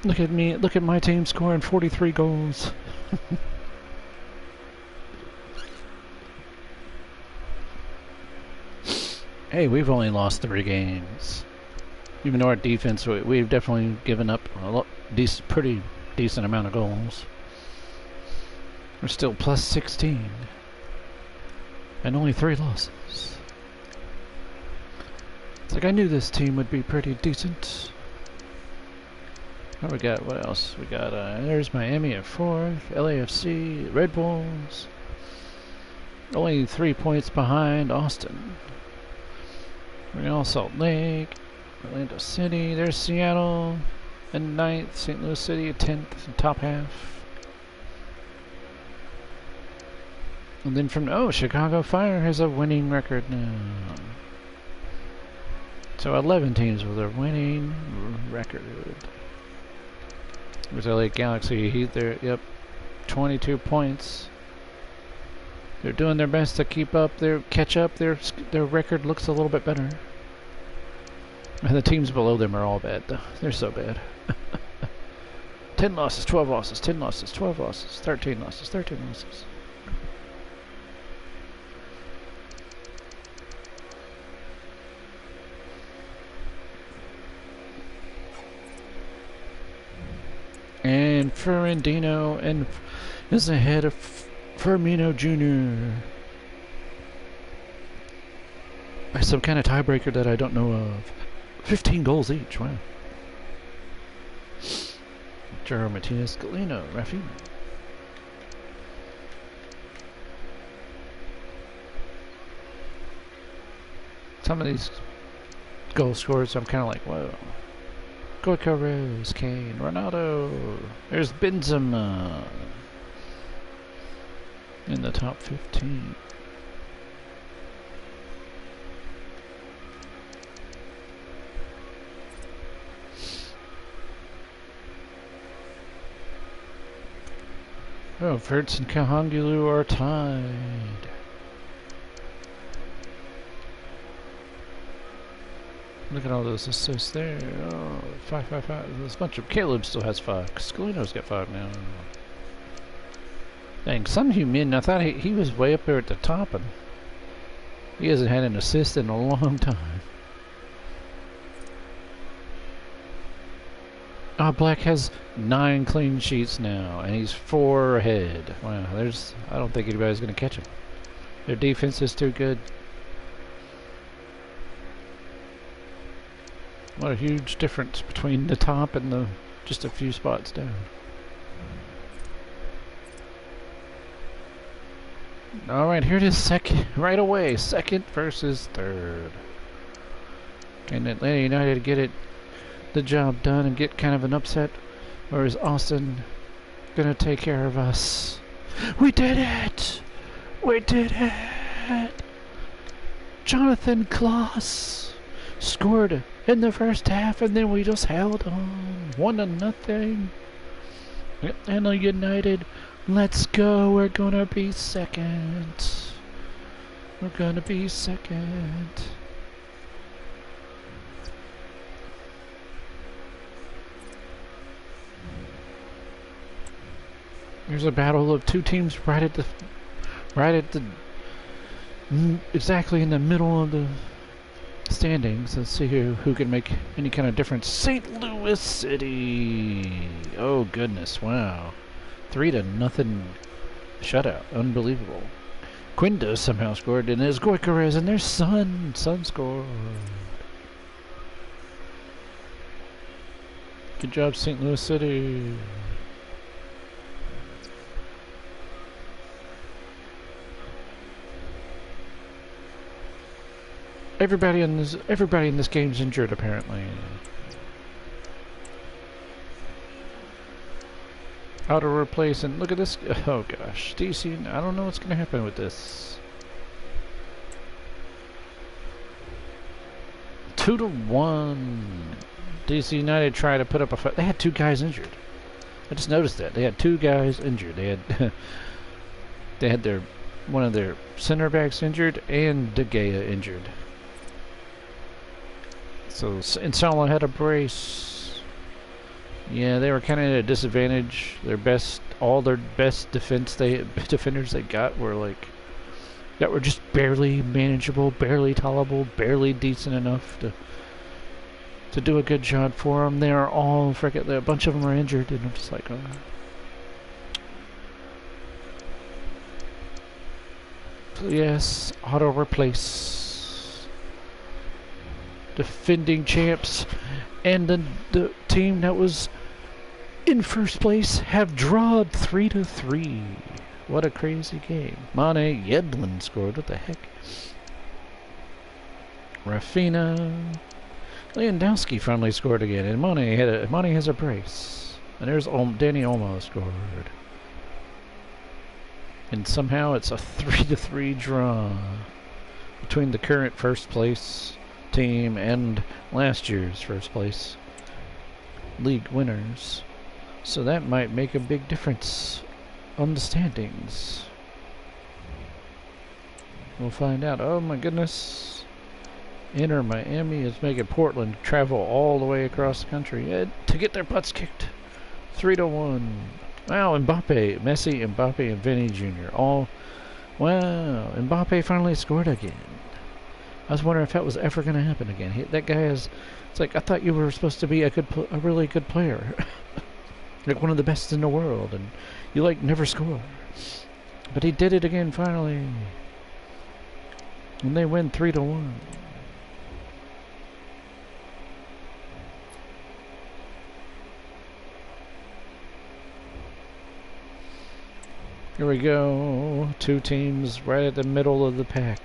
Look at me, look at my team scoring 43 goals. Hey, we've only lost 3 games. Even though our defense, we've definitely given up a pretty decent amount of goals. We're still plus 16. And only 3 losses. It's like I knew this team would be pretty decent. What we got? What else? We got, there's Miami at 4th, LAFC, Red Bulls. Only 3 points behind Austin. Real Salt Lake, Orlando City, there's Seattle in 9th, St. Louis City at 10th, top half. And then from, Chicago Fire has a winning record now. So 11 teams with a winning record. There's LA Galaxy, Heat there, yep, 22 points. They're doing their best to keep up, catch up. Their record looks a little bit better. And the teams below them are all bad, though. They're so bad. 10 losses, 12 losses, 10 losses, 12 losses, 13 losses, 13 losses. And Ferrandino is ahead of Firmino Jr. by some kind of tiebreaker that I don't know of. 15 goals each, wow. Jaro Martinez, Galeno, Rafinha. Some of these goal scorers, I'm kind of like, whoa. Goikarez, Kane, Ronaldo. There's Benzema in the top 15. Oh, Verts and Kahangulu are tied. Look at all those assists there. Oh, 5, 5, 5. There's a bunch of. Caleb still has 5. Scalino's got 5 now. Dang, Sun Heung-min, I thought he was way up there at the top, and he hasn't had an assist in a long time. Oh, Black has 9 clean sheets now, and he's 4 ahead. Wow, I don't think anybody's going to catch him. Their defense is too good. What a huge difference between the top and just a few spots down. Alright, here it is, second, right away. Second versus third. Can Atlanta United get the job done and get kind of an upset? Or is Austin gonna take care of us? We did it! We did it! Jonathan Klaus scored in the first half, and then we just held on 1-0. Atlanta United, let's go. We're gonna be second. We're gonna be second. Here's a battle of two teams right at the exactly in the middle of the standings. Let's see who can make any kind of difference. St. Louis City. Oh goodness! Wow, 3-0 shutout. Unbelievable. Quinda somehow scored, and there's Goikarez, and there's Sun scored. Good job, St. Louis City. Everybody in this game's injured apparently. Auto replace, and look at this. Oh gosh, DC. I don't know what's gonna happen with this. 2-1. DC United tried to put up a fight. They had 2 guys injured. I just noticed that they had 2 guys injured. They had one of their center backs injured and De Gea injured. So Insala had a brace. Yeah, they were kind of at a disadvantage. All their best defenders they got were that were just barely manageable, barely tolerable, barely decent enough to do a good job for them. They are all a bunch of them are injured, and I'm just like, oh. So yes, auto replace. defending champs, and the team that was in first place have drawed 3-3. What a crazy game. Mane Yedlin scored. What the heck? Rafinha. Lewandowski finally scored again, and Mane has a brace. And there's Danny Olmo scored. And somehow it's a 3-3 draw between the current first place team and last year's first place league winners. So that might make a big difference on the standings. We'll find out. Oh my goodness. Inter Miami is making Portland travel all the way across the country to get their butts kicked. 3-1. Wow, Mbappe, Messi, Mbappe, and Vinny Jr. Wow, Mbappe finally scored again. I was wondering if that was ever going to happen again. That guy is, it's like, I thought you were supposed to be a really good player. Like one of the best in the world, and you like never score. But he did it again finally. And they win 3-1. Here we go. Two teams right at the middle of the pack.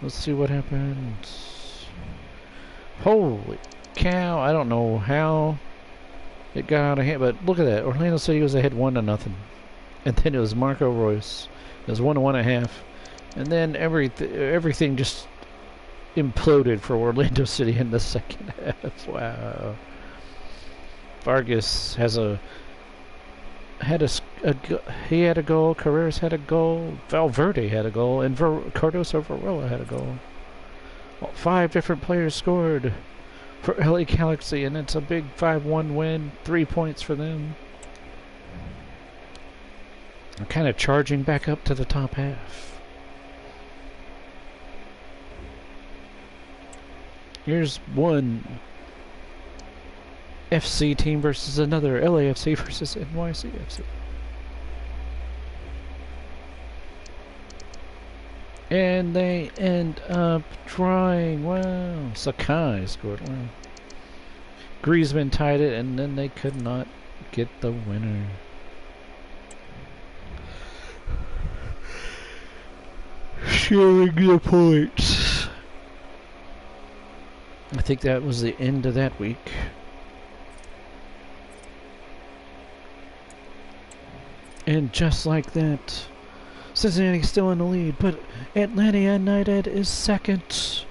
Let's see what happens. Holy cow. I don't know how it got out of hand, but look at that. Orlando City was ahead 1-0. And then it was Marco Reus. It was 1-1.5. And then everything just imploded for Orlando City in the second half. Wow. Vargas he had a goal, Carreras had a goal, Valverde had a goal, and Cardoso Varela had a goal. Well, 5 different players scored for LA Galaxy, and it's a big 5-1 win, 3 points for them. I'm kind of charging back up to the top half. Here's one FC team versus another, LAFC versus NYCFC. And they end up drawing. Wow. Sakai scored. Wow. Griezmann tied it, and then they could not get the winner. Sharing the points. I think that was the end of that week. And just like that, Cincinnati's still in the lead, but Atlanta United is second.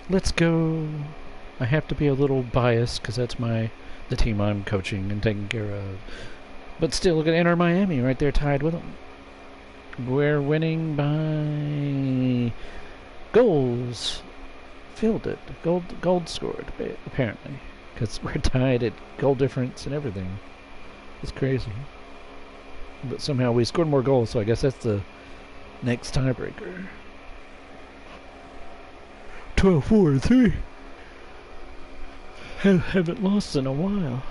Let's go. I have to be a little biased because that's the team I'm coaching and taking care of. But still, look at Inter Miami right there tied with them. We're winning by goals. Fielded. Gold scored, apparently. Because we're tied at goal difference and everything. It's crazy. But somehow we scored more goals, so I guess that's the next tiebreaker. 12-4-3. Haven't lost in a while.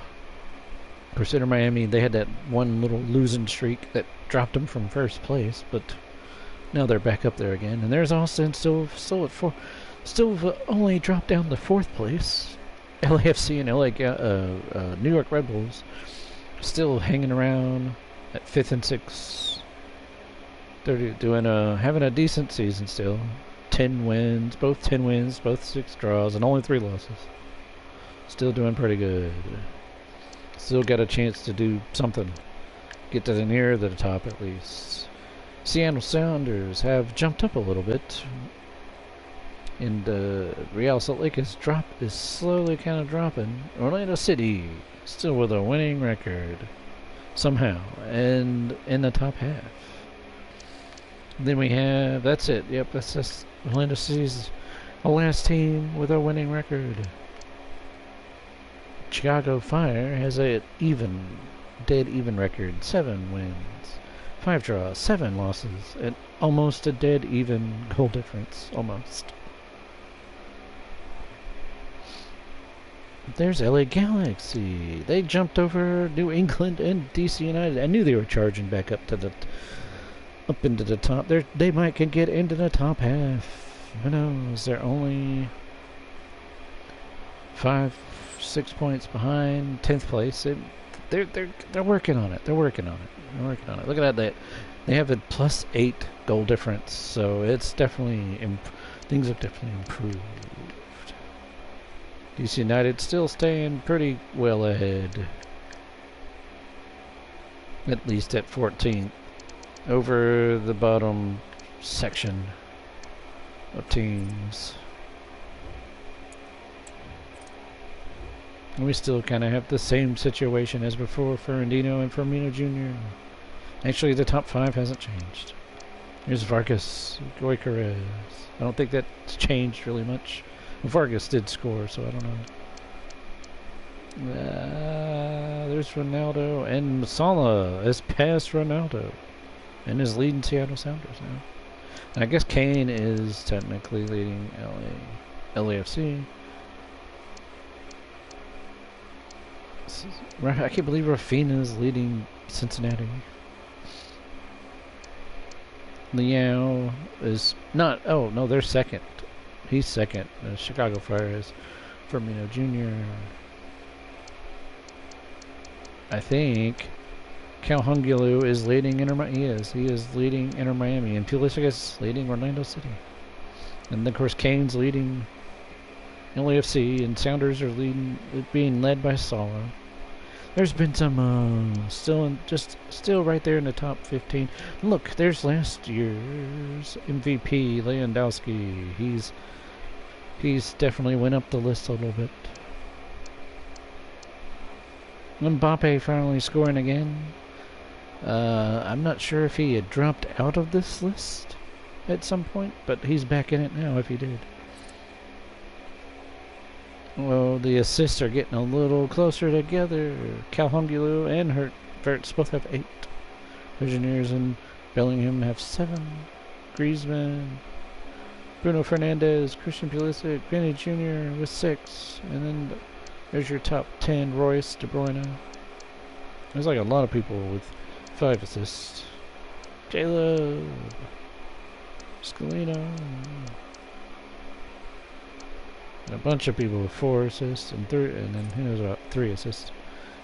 Of course, Inter Miami, they had that one little losing streak that dropped them from first place, but now they're back up there again. And there's Austin still at 4. Still only dropped down to 4th place. LAFC and New York Red Bulls still hanging around at 5th and 6th. They're doing having a decent season still. 10 wins, both 10 wins, both 6 draws, and only 3 losses. Still doing pretty good. Still got a chance to do something. Get to near the top at least. Seattle Sounders have jumped up a little bit. And Real Salt Lake is slowly kind of dropping. Orlando City still with a winning record somehow, and in the top half. Then we have, that's it. Yep, that's just Orlando City's the last team with a winning record. Chicago Fire has a dead even record. 7 wins, 5 draws, 7 losses, and almost a dead even goal difference. Almost. There's LA Galaxy. They jumped over New England and DC United. I knew they were charging back up into the top. They might can get into the top half. Who knows? They're only 5-6 points behind 10th place. They're working on it. They're working on it. They're working on it. Look at that. They have a +8 goal difference, so it's definitely things have definitely improved. DC United still staying pretty well ahead, at least at 14th, over the bottom section of teams. And we still kind of have the same situation as before for Andino and Firmino Jr. Actually, the top 5 hasn't changed. Here's Vargas, Gyökeres. I don't think that's changed really much. Vargas did score, so I don't know. There's Ronaldo, and Salah has passed Ronaldo and is leading Seattle Sounders now. And I guess Kane is technically leading LAFC. I can't believe Rafinha is leading Cincinnati. Liao is not. Oh no, they're second. He's second. The Chicago Fire is Firmino Jr. I think Calhanoglu is leading Inter Miami. He is leading Inter Miami, and Pulisic is leading Orlando City. And then, of course, Kane's leading LAFC, and Sounders are being led by Salah. There's been some still right there in the top 15. Look, there's last year's MVP Lewandowski. He's definitely went up the list a little bit. Mbappe finally scoring again. I'm not sure if he had dropped out of this list at some point, but he's back in it now if he did. Well, the assists are getting a little closer together. Calhanoglu and Verts both have 8. Visionaries and Bellingham have 7. Griezmann, Bruno Fernandes, Christian Pulisic, Granny Jr. with 6. And then there's your top 10, Royce, De Bruyne. There's like a lot of people with 5 assists. J-Lo, Scalino. A bunch of people with 4 assists and then who knows about 3 assists.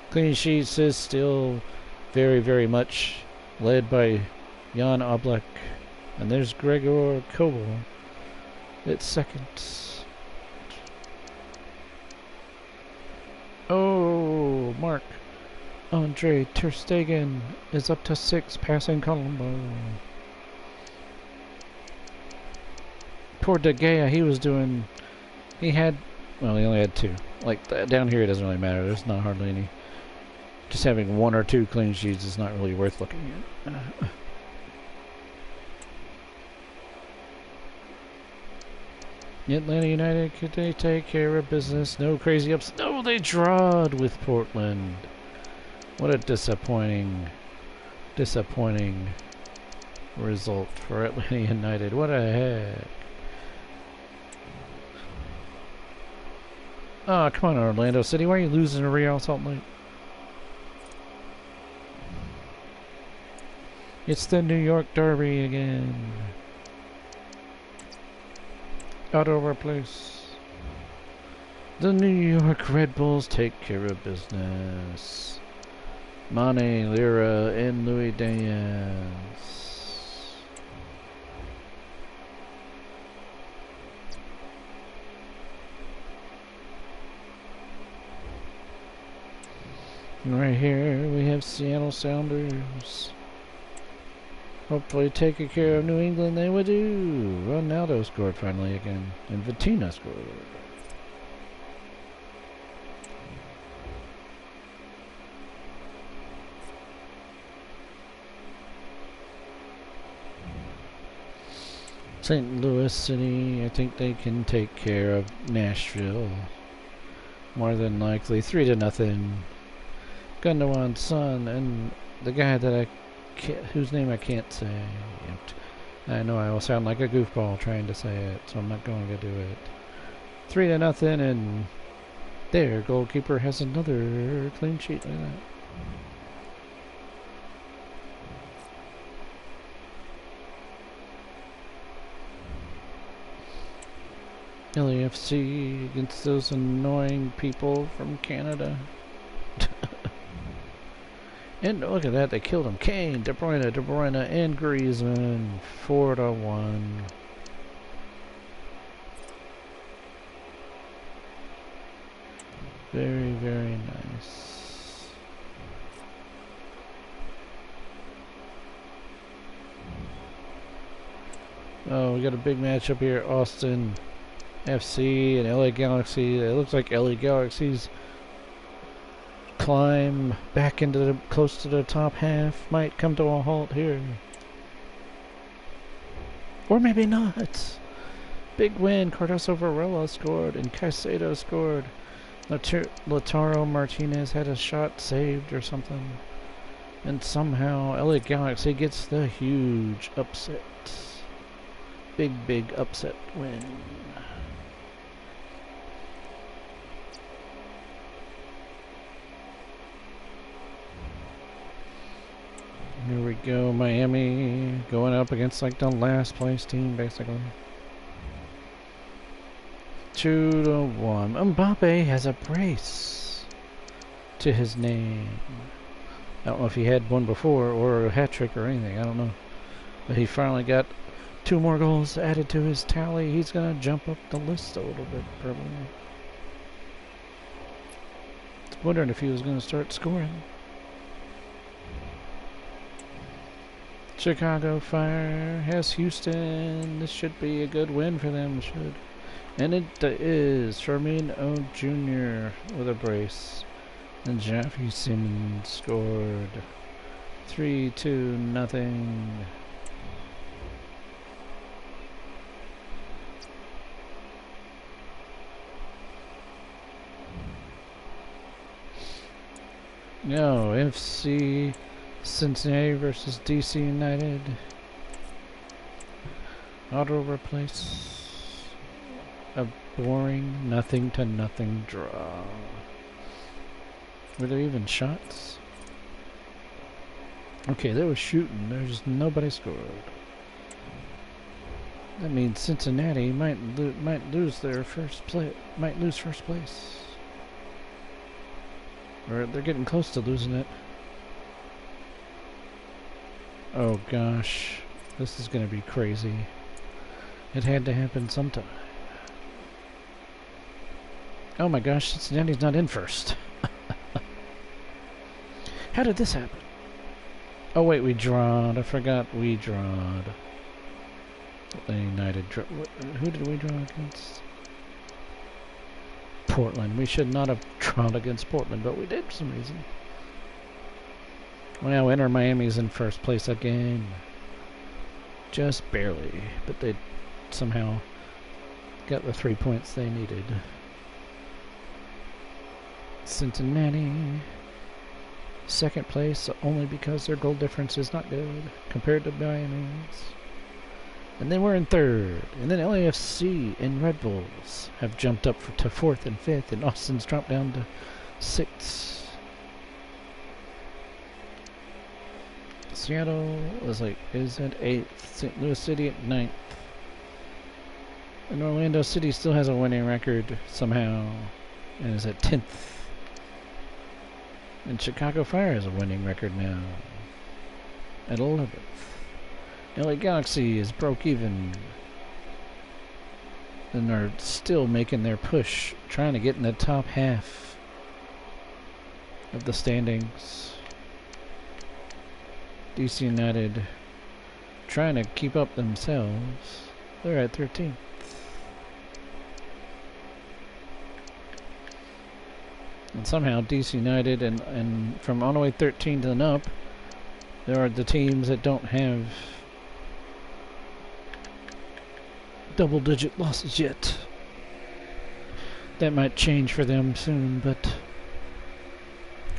Clean sheets is still very, very much led by Jan Oblak, and there's Gregor Kobel at second. Oh, Marc-Andre ter Stegen is up to 6, passing Colombo. Poor De Gea, he only had 2. Like, down here it doesn't really matter. There's not hardly any. Just having 1 or 2 clean sheets is not really worth looking at. Atlanta United, could they take care of business? No crazy ups. No, they drawed with Portland. What a disappointing result for Atlanta United. What a heck. Oh, come on, Orlando City. Why are you losing to Real Salt Lake? It's the New York Derby again. Auto replace. The New York Red Bulls take care of business. Mane, Lira, and Louis Diaz. Right here we have Seattle Sounders. Hopefully taking care of New England they would do. Ronaldo scored finally again. And Vitina scored. St. Louis City, I think they can take care of Nashville. More than likely. 3-0. Gundogan's son and the guy that whose name I can't say. I know I will sound like a goofball trying to say it, so I'm not going to do it. 3-0, and their goalkeeper has another clean sheet like that. LAFC against those annoying people from Canada. And look at that, they killed him. Kane, De Bruyne, and Griezmann. 4-1. Very, very nice. Oh, we got a big match up here. Austin FC and LA Galaxy. It looks like LA Galaxy's climb back into the close to the top half might come to a halt here, or maybe not. Big win. Cardoso Varela scored and Caicedo scored. Lautaro Martinez had a shot saved or something, and somehow LA Galaxy gets the huge upset. Big upset win. Here we go, Miami going up against like the last place team, basically. 2-1. Mbappe has a brace to his name. I don't know if he had one before or a hat trick or anything. I don't know. But he finally got 2 more goals added to his tally. He's gonna jump up the list a little bit, probably. I was wondering if he was gonna start scoring. Chicago Fire has Houston. This should be a good win for them. Should. And it is. Firmino Jr. with a brace. And Jeffy Simmons scored. 3-2-0. No, FC Cincinnati versus DC United. Auto replace. A boring 0-0 draw. Were there even shots? Okay, they were shooting. There's nobody scored. That means Cincinnati might lose their first place. Might lose first place. Or they're getting close to losing it. Oh gosh, this is gonna be crazy. It had to happen sometime. Oh my gosh, Cincinnati's not in first. How did this happen? Oh wait, we drawed. I forgot we drawed. United. Who did we draw against? Portland. We should not have drawn against Portland, but we did for some reason. Well, Inter Miami's in first place again. Just barely, but they somehow got the 3 points they needed. Cincinnati, second place, only because their goal difference is not good compared to Miami's. And then we're in third. And then LAFC and Red Bulls have jumped up to 4th and 5th, and Austin's dropped down to 6th. Seattle is at 8th. St. Louis City at 9th. And Orlando City still has a winning record somehow and is at 10th. And Chicago Fire has a winning record now at 11th. LA Galaxy is broke even and are still making their push, trying to get in the top half of the standings. DC United trying to keep up themselves. They're at 13th. And somehow DC United and from all the way 13th and up, there are the teams that don't have double-digit losses yet. That might change for them soon, but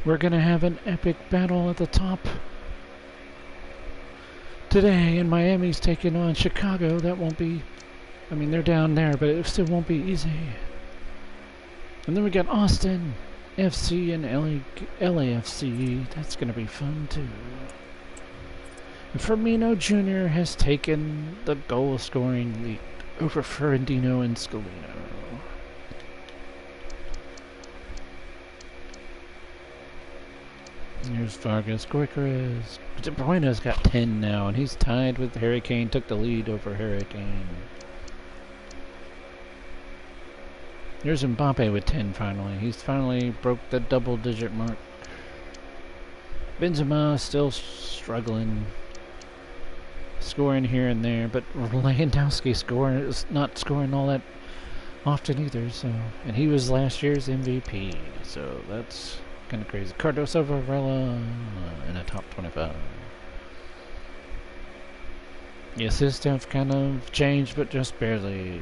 we're gonna have an epic battle at the top today, and Miami's taking on Chicago. That won't be, I mean, they're down there, but it still won't be easy. And then we got Austin FC and LAFC. That's gonna be fun too. And Firmino Jr. has taken the goal scoring lead. over Ferrandino and Scalino. Here's Vargas, Goicoechea. De Bruyne's got 10 now, and he's tied with Harry Kane. Took the lead over Harry Kane. Here's Mbappe with 10 finally. He's finally broke the double-digit mark. Benzema still struggling. Scoring here and there, but Lewandowski is not scoring all that often either, so... And he was last year's MVP, so that's kind of crazy. Cardoso, Varela in a top 25. The assists have kind of changed, but just barely.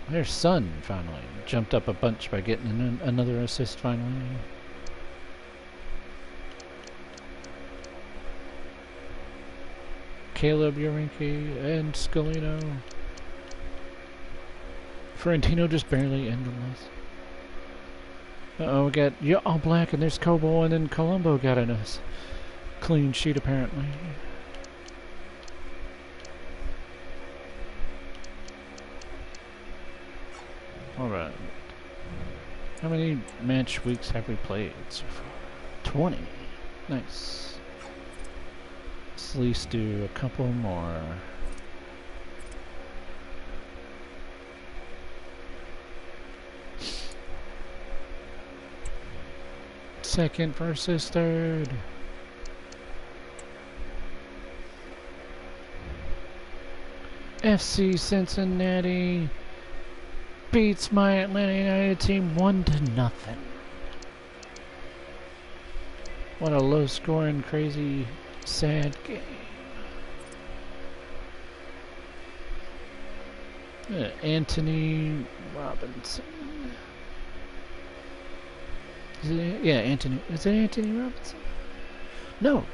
There's Son finally. Jumped up a bunch by getting another assist finally. Caleb, Urinki, and Scalino. Ferrandino just barely in the list. Uh-oh, we got all black, and there's Kobo, and then Colombo got a clean sheet apparently. Alright. How many match weeks have we played so far? 20. Nice. Let's at least do a couple more. Second versus third. FC Cincinnati beats my Atlanta United team 1-0. What a low scoring, crazy, sad game. Anthony Robinson. Is it, yeah, Anthony. Is it Anthony Robinson? No,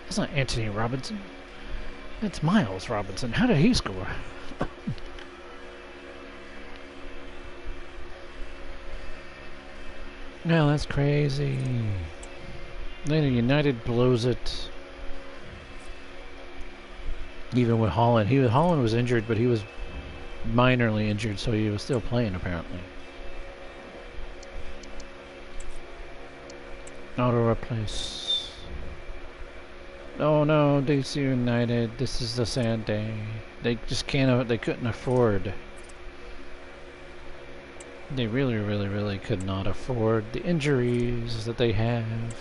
that's not Anthony Robinson. That's Miles Robinson. How did he score? No, that's crazy. Atlanta United blows it. Even with Holland. Holland was injured, but he was minorly injured, so he was still playing apparently. Auto replace. Oh no, DC United. This is a sad day. They just can't. They couldn't afford. They really could not afford the injuries that they have.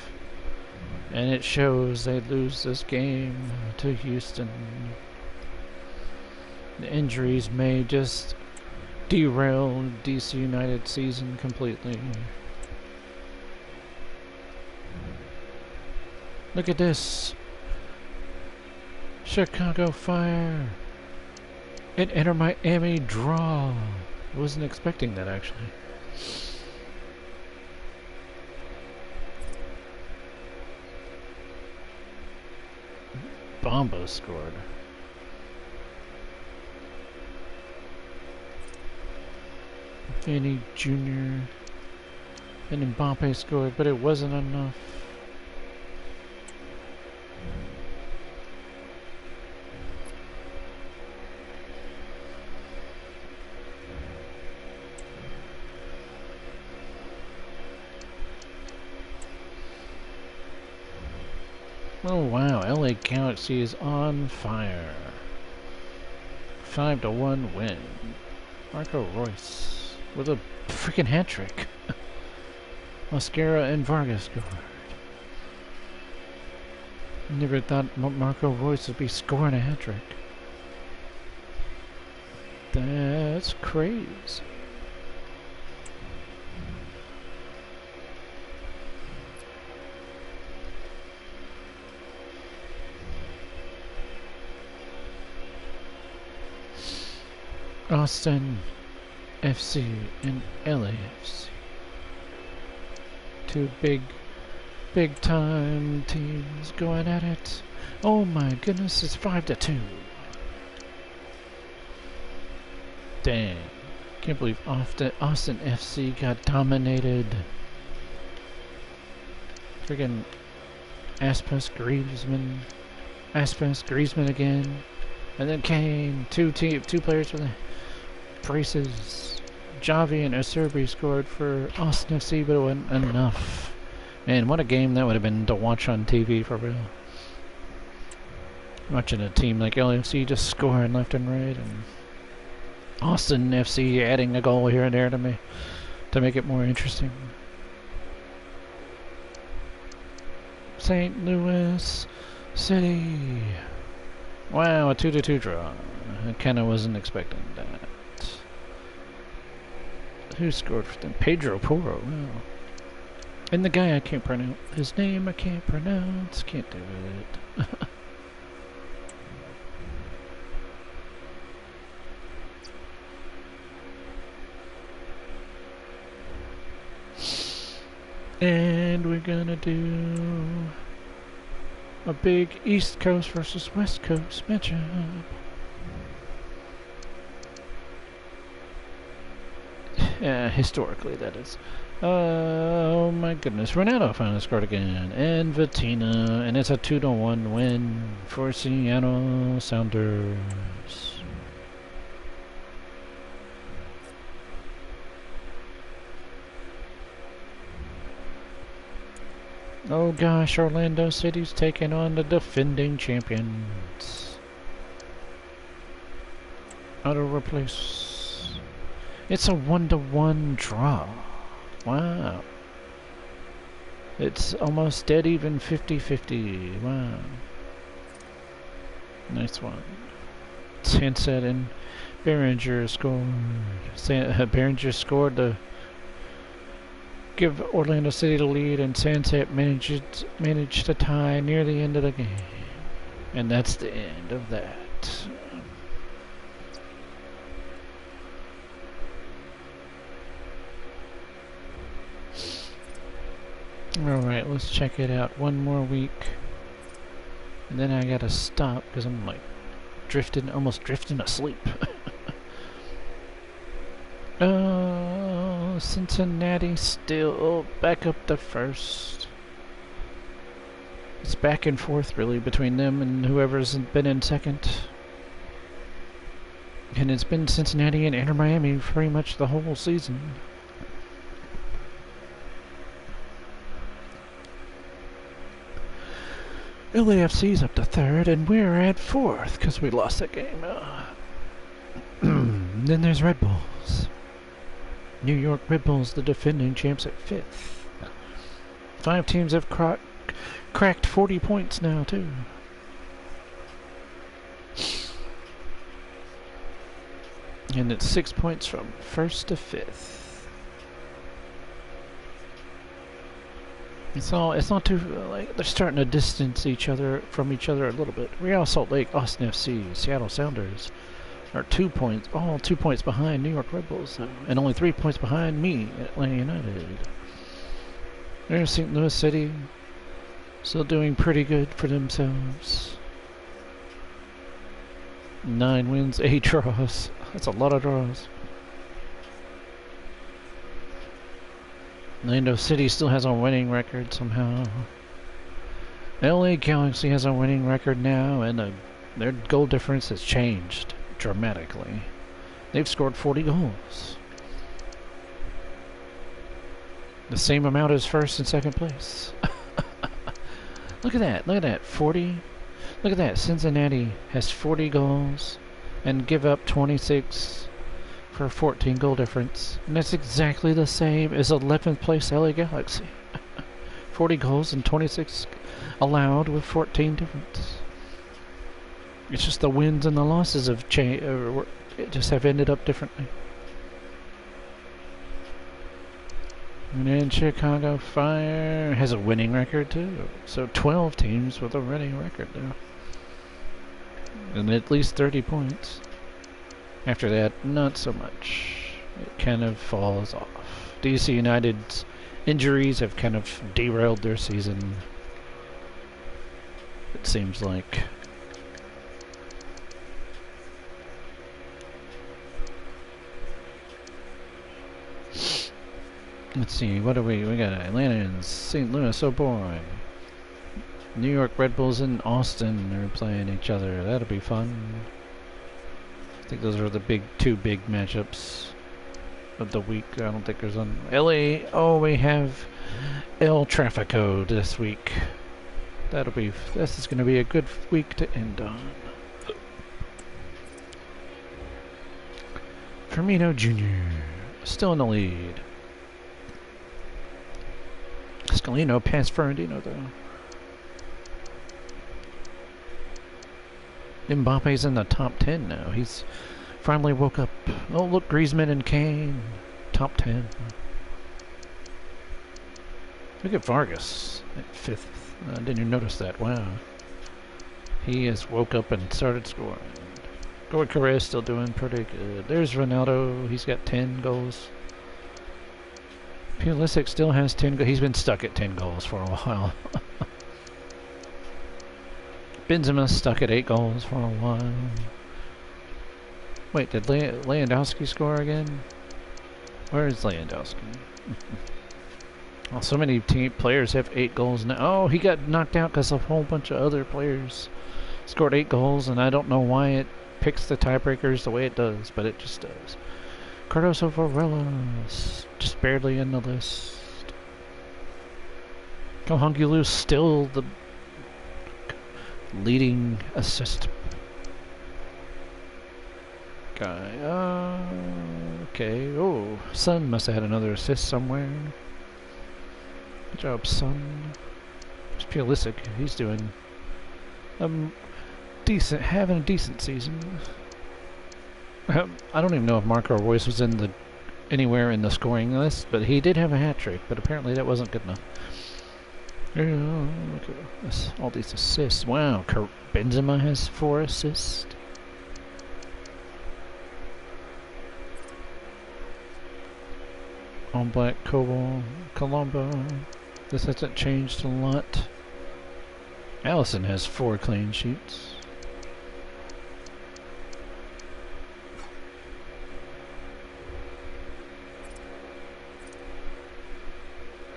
And it shows. They lose this game to Houston. The injuries may just derail DC United season completely. Look at this. Chicago Fire. And Inter Miami draw. I wasn't expecting that actually. Bomba scored. Fanny Jr. and Mbappe scored, but it wasn't enough. Oh wow, LA Galaxy is on fire. 5-1 win. Marco Reus with a freaking hat trick. Mascara and Vargas scored. Never thought Marco Reus would be scoring a hat trick. That's crazy. Austin FC and LAFC. Two big time teams going at it. Oh my goodness, it's 5-2. Dang. Can't believe Austin FC got dominated. Friggin' Aspas Griezmann Aspas, Griezmann again, and then Kane. Two players for the braces. Javi and Acerbi scored for Austin FC, but it wasn't enough. Man, what a game that would have been to watch on TV for real. Watching a team like LAFC just scoring left and right, and Austin FC adding a goal here and there to make it more interesting. St. Louis City. Wow, a 2-2 draw. I kinda wasn't expecting that. Who scored for them? Pedro Porro. Wow. And the guy I can't pronounce. His name I can't pronounce. Can't do it. And we're gonna do a big East Coast versus West Coast matchup. Historically, that is. Oh my goodness, Ronaldo finally scored again, and Vitina, and it's a 2-1 win for Seattle Sounders. Oh gosh, Orlando City's taking on the defending champions. Auto replace. It's a 1-1 draw. Wow. It's almost dead even 50-50. Wow. Nice one. Sanset and Behringer scored. Behringer scored to give Orlando City the lead, and Sanset managed to tie near the end of the game. And that's the end of that. Alright, let's check it out one more week. And then I gotta stop because I'm like almost drifting asleep. Cincinnati still back up to first. It's back and forth really between them and whoever's been in second. And it's been Cincinnati and Inter Miami pretty much the whole season. LAFC's up to third, and we're at fourth because we lost that game. Then there's Red Bulls. New York Red Bulls, the defending champs, at fifth. 5 teams have cracked 40 points now, too. And it's 6 points from first to fifth. It's not too, like, they're starting to distance from each other a little bit. Real Salt Lake, Austin FC, Seattle Sounders are 2 points, all 2 points behind New York Red Bulls, and only 3 points behind me, Atlanta United. There's St. Louis City, still doing pretty good for themselves. 9 wins, 8 draws. That's a lot of draws. Orlando City still has a winning record somehow. LA Galaxy has a winning record now, and their goal difference has changed dramatically. They've scored 40 goals. The same amount as first and second place. Look at that, 40. Look at that, Cincinnati has 40 goals and give up 26 for a 14 goal difference. And that's exactly the same as 11th place LA Galaxy. 40 goals and 26 allowed with 14 difference. It's just the wins and the losses have changed, just have ended up differently. And then Chicago Fire has a winning record too. So 12 teams with a winning record now. And at least 30 points. After that, not so much. It kind of falls off. DC United's injuries have kind of derailed their season. It seems like. Let's see, what do we got Atlanta and St. Louis, oh boy. New York Red Bulls and Austin are playing each other. That'll be fun. I think those are the two big matchups of the week. I don't think there's one. LA. Oh, we have El Trafico this week. This is going to be a good week to end on. Firmino Jr. still in the lead. Scalino past Ferrandino though. Mbappe's in the top 10 now. He's finally woke up. Oh, look, Griezmann and Kane. Top 10. Look at Vargas at 5th. I didn't even notice that. Wow. He has woke up and started scoring. Gord Correa still doing pretty good. There's Ronaldo. He's got 10 goals. Pulisic still has 10 goals. He's been stuck at 10 goals for a while. Benzema stuck at 8 goals for a while. Wait, did Lewandowski score again? Where is Lewandowski? Well, so many players have 8 goals now. Oh, he got knocked out because a whole bunch of other players scored 8 goals, and I don't know why it picks the tiebreakers the way it does, but it just does. Cardoso Varela, just barely in the list. Kohangulu still the leading assist guy. Okay. Oh, Son must have had another assist somewhere. Good job, Son. It's Pulisic. He's doing decent, having a decent season. I don't even know if Marco Reus was anywhere in the scoring list, but he did have a hat trick. But apparently that wasn't good enough. Look at this, all these assists. Wow, Benzema has 4 assists. All black Colombo. This hasn't changed a lot. Allison has 4 clean sheets.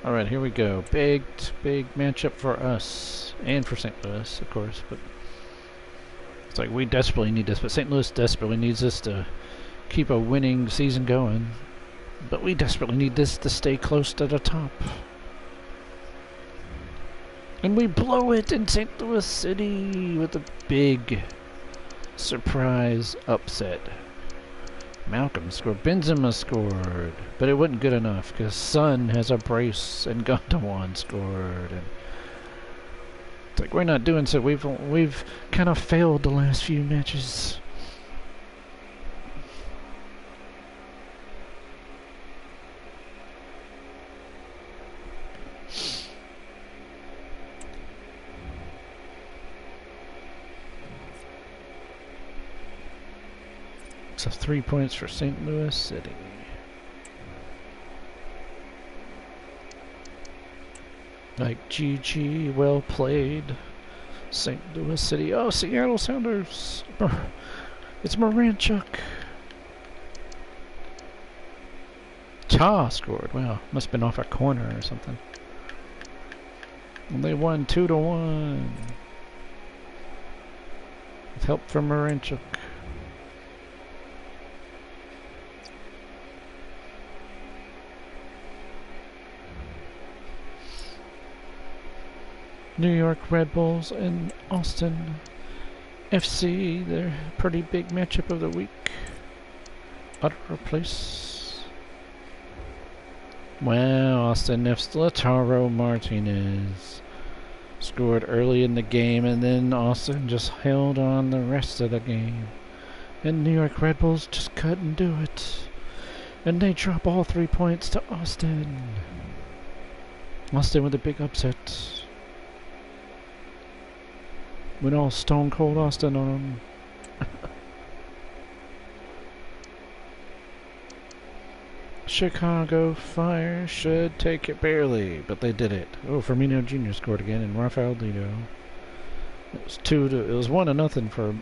Alright, here we go. Big matchup for us. And for St. Louis, of course. But it's like we desperately need this. But St. Louis desperately needs us to keep a winning season going. But we desperately need this to stay close to the top. And we blow it in St. Louis City with a big surprise upset. Malcolm scored. Benzema scored. But it wasn't good enough because Son has a brace and Gundogan scored. And it's like we're not doing so. We've kind of failed the last few matches. So 3 points for St. Louis City. Like GG, well played. St. Louis City. Oh, Seattle Sounders. It's Moranchuk. Cha scored. Wow, must have been off a corner or something. And they won 2-1. With help from Moranchuk. New York Red Bulls and Austin FC, their pretty big matchup of the week. Utter place. Wow, Austin FC. Lautaro Martinez scored early in the game, and then Austin just held on the rest of the game. And New York Red Bulls just couldn't do it. And they drop all 3 points to Austin. Austin with a big upset. Went all stone cold Austin on them. Chicago Fire should take it barely, but they did it. Oh, Firmino Jr. scored again, and Rafael Lito. It was 1-0 for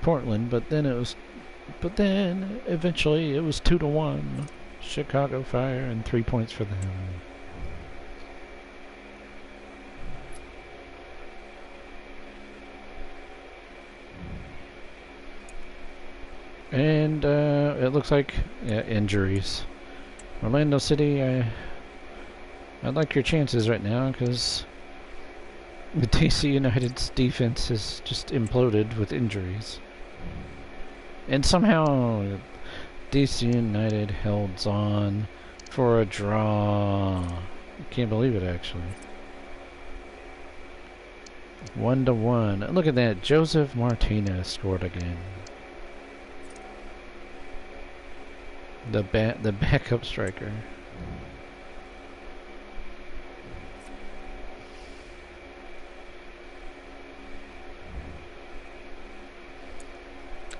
Portland, but then eventually it was 2-1. Chicago Fire, and 3 points for them. And it looks like injuries. Orlando City, I like your chances right now because the DC United's defense has just imploded with injuries. And somehow DC United held on for a draw. I can't believe it, actually. 1-1. Look at that. Joseph Martinez scored again. The backup striker.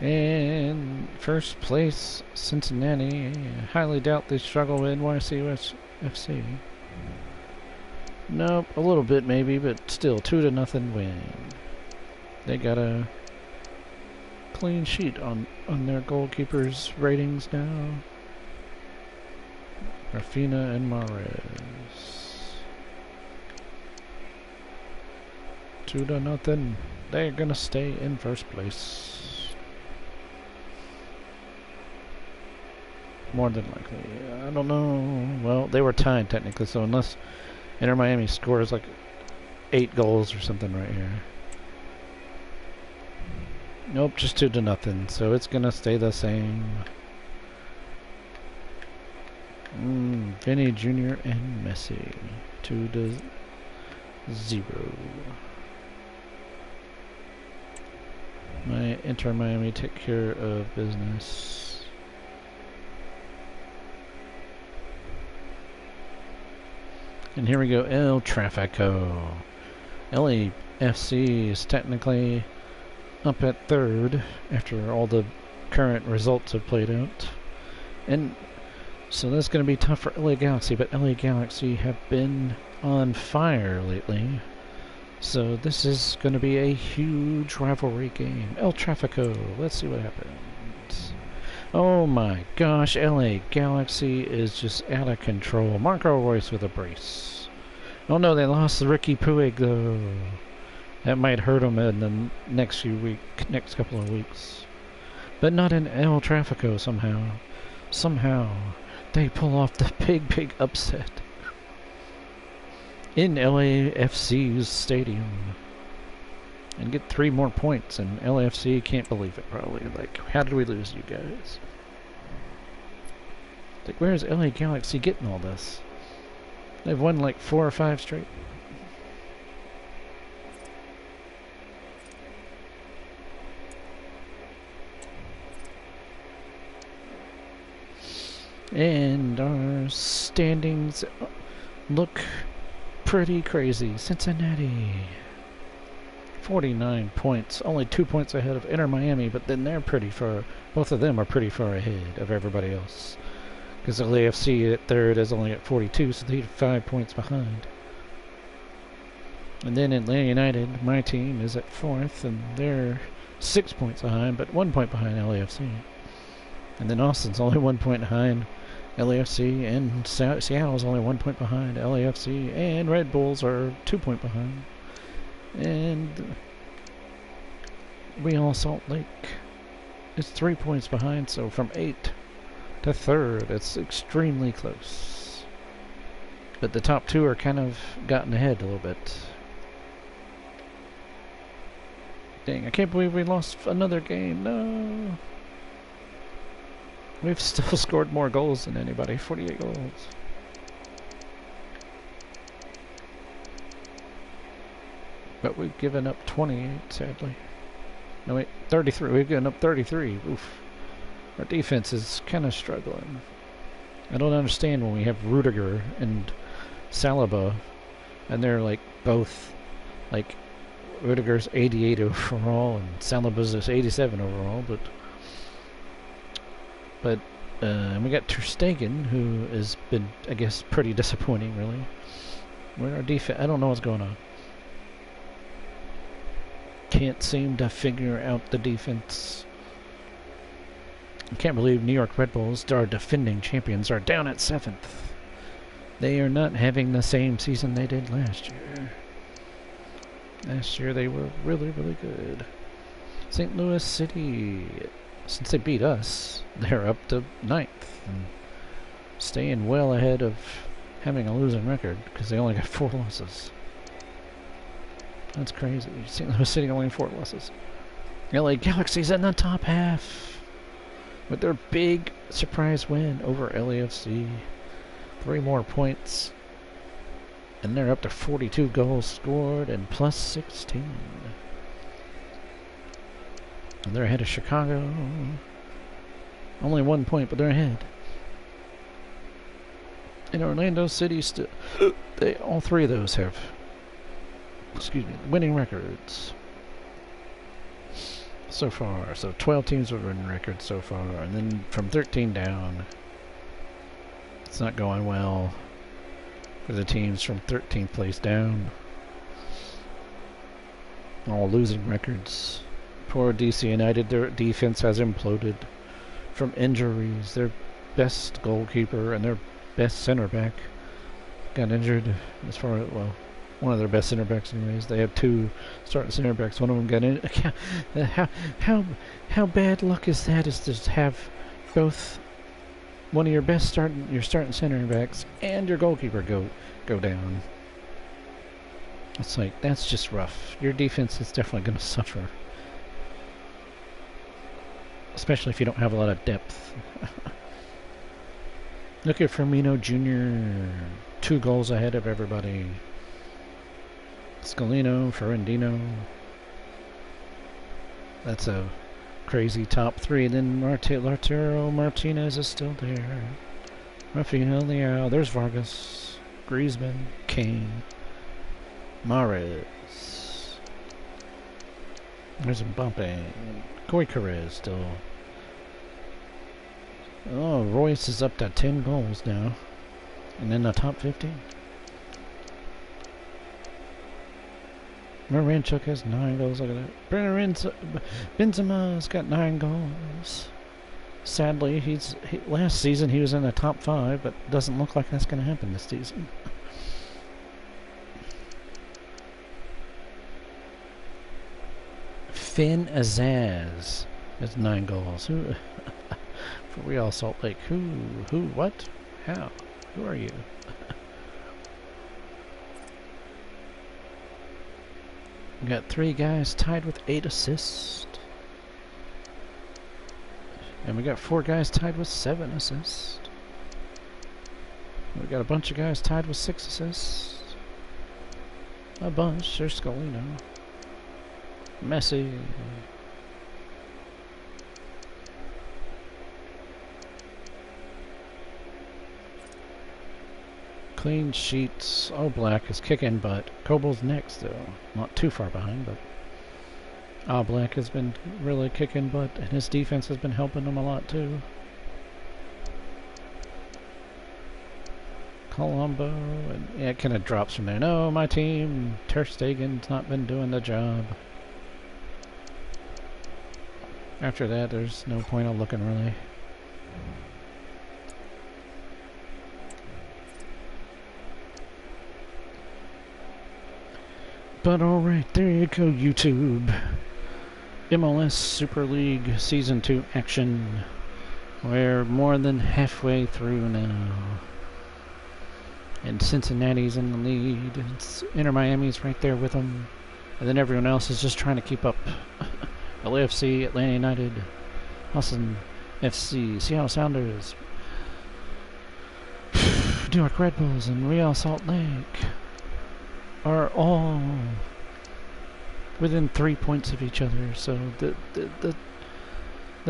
And first place, Cincinnati. Highly doubt they struggle with NYCFC. Nope, a little bit maybe, but still 2-0 win. They got a clean sheet on their goalkeepers' ratings now. Rafina and Mahrez. 2-0. They're gonna stay in first place. More than likely. I don't know. Well, they were tied technically, so unless Inter Miami scores like 8 goals or something right here. Nope, just 2-0, so it's gonna stay the same. Vinny Jr. and Messi. 2-0. My Inter Miami take care of business. And here we go, El Trafico. LAFC is technically up at 3rd after all the current results have played out. And so that's going to be tough for LA Galaxy, but LA Galaxy have been on fire lately. So this is going to be a huge rivalry game. El Trafico, let's see what happens. Oh my gosh, LA Galaxy is just out of control. Marco Royce with a brace. Oh no, they lost Ricky Puig though. That might hurt them in the next couple of weeks. But not in El Trafico somehow. Somehow they pull off the big upset in LAFC's stadium and get 3 more points, and LAFC can't believe it probably. Like, how did we lose, you guys? Like, where's LA Galaxy getting all this? They've won like 4 or 5 straight. And our standings look pretty crazy. Cincinnati, 49 points, only 2 points ahead of Inter Miami, but then they're pretty far, both of them are pretty far ahead of everybody else. Because LAFC at 3rd is only at 42, so they're 5 points behind. And then Atlanta United, my team, is at 4th, and they're 6 points behind, but 1 point behind LAFC. And then Austin's only 1 point behind LAFC, and Seattle's only 1 point behind LAFC, and Red Bulls are 2 points behind. And Real Salt Lake is 3 points behind, so from 8th to 3rd, it's extremely close. But the top 2 are kind of gotten ahead a little bit. Dang, I can't believe we lost another game. No. We've still scored more goals than anybody. 48 goals. But we've given up 28, sadly. No, wait, 33. We've given up 33. Oof. Our defense is kind of struggling. I don't understand when we have Rudiger and Saliba, and they're like both, like, Rudiger's 88 overall and Saliba's is 87 overall, but we got Ter Stegen, who has been, I guess, pretty disappointing, really. Where our defense, I don't know what's going on. Can't seem to figure out the defense. I can't believe New York Red Bulls, our defending champions, are down at 7th. They are not having the same season they did last year. Last year they were really, really good. St. Louis City since they beat us, they're up to 9th and staying well ahead of having a losing record because they only got 4 losses. That's crazy. St. Louis City only 4 losses. LA Galaxy's in the top half with their big surprise win over LAFC. 3 more points. And they're up to 42 goals scored and plus 16. And they're ahead of Chicago. Only 1 point, but they're ahead. And Orlando City still... all 3 of those have... winning records. So far. So 12 teams with winning records so far. And then from 13 down... it's not going well for the teams from 13th place down. All losing records. Poor DC United, their defense has imploded from injuries. Their best goalkeeper and their best center back got injured. As far as, well, one of their best center backs anyways. They have 2 starting center backs. One of them got in. How bad luck is that? Is to have both one of your best starting center backs and your goalkeeper go down. It's like, that's just rough. Your defense is definitely going to suffer. Especially if you don't have a lot of depth. Look at Firmino Jr. 2 goals ahead of everybody. Scalino, Ferrandino. That's a crazy top 3. Then Lautaro Martinez is still there. Rafael Leao. There's Vargas. Griezmann. Kane. Mahrez. There's Mbappe. Goikarez still. Oh, Royce is up to 10 goals now. And in the top 50. Maranchuk has 9 goals. Look at that. Benzema's got 9 goals. Sadly, last season he was in the top 5, but doesn't look like that's going to happen this season. Finn Azaz has 9 goals. Who? For Real Salt Lake. Who? What? How? Who are you? We got 3 guys tied with 8 assists. And we got 4 guys tied with 7 assists. We got a bunch of guys tied with 6 assists. A bunch. There's Scalino. Messi. Clean sheets. Oh, Black is kicking butt. Kobel's next, though. Not too far behind, but... Ah, Black has been really kicking butt, and his defense has been helping him a lot, too. Colombo, and yeah, it kind of drops from there. No, my team, Ter Stegen's not been doing the job. After that, there's no point of looking, really. But alright, there you go, YouTube. MLS Super League Season 2 action. We're more than halfway through now. And Cincinnati's in the lead. Inter Miami's right there with them. And then everyone else is just trying to keep up. LAFC, Atlanta United, Austin FC, Seattle Sounders, New York Red Bulls, and Real Salt Lake are all within 3 points of each other. So the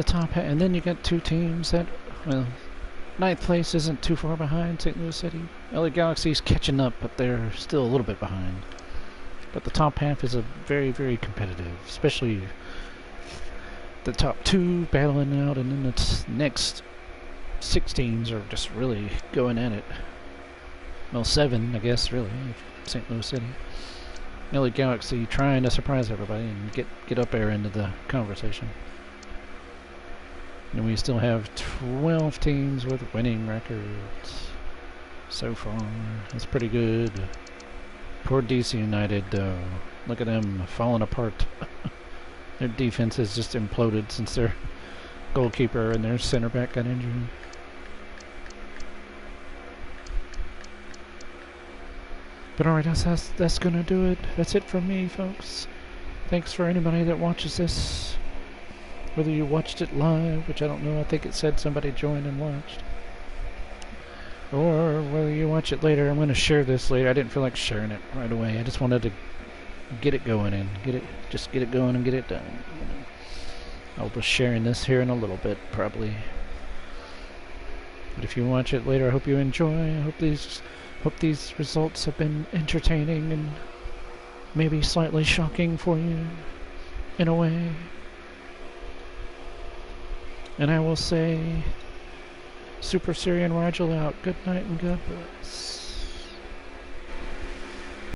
top, and then you got 2 teams that, well, 9th place isn't too far behind St. Louis City. LA Galaxy's catching up, but they're still a little bit behind. But the top half is a very, very competitive, especially the top 2 battling out, and then the next 6 teams are just really going at it. Well, 7, I guess, really, St. Louis City. LA Galaxy trying to surprise everybody and get up there into the conversation. And we still have 12 teams with winning records so far. That's pretty good. Poor DC United, though. Look at them falling apart. Their defense has just imploded since their goalkeeper and their center back got injured. But alright, that's gonna do it. That's it from me, folks. Thanks for anybody that watches this. Whether you watched it live, which I don't know, I think it said somebody joined and watched. Or whether you watch it later. I'm gonna share this later. I didn't feel like sharing it right away. I just wanted to get it going and get it going and get it done. I'll be sharing this here in a little bit, probably. But if you watch it later, I hope you enjoy. I hope these results have been entertaining and maybe slightly shocking for you, in a way. And I will say, SuperSirianRigel out. Good night and God bless.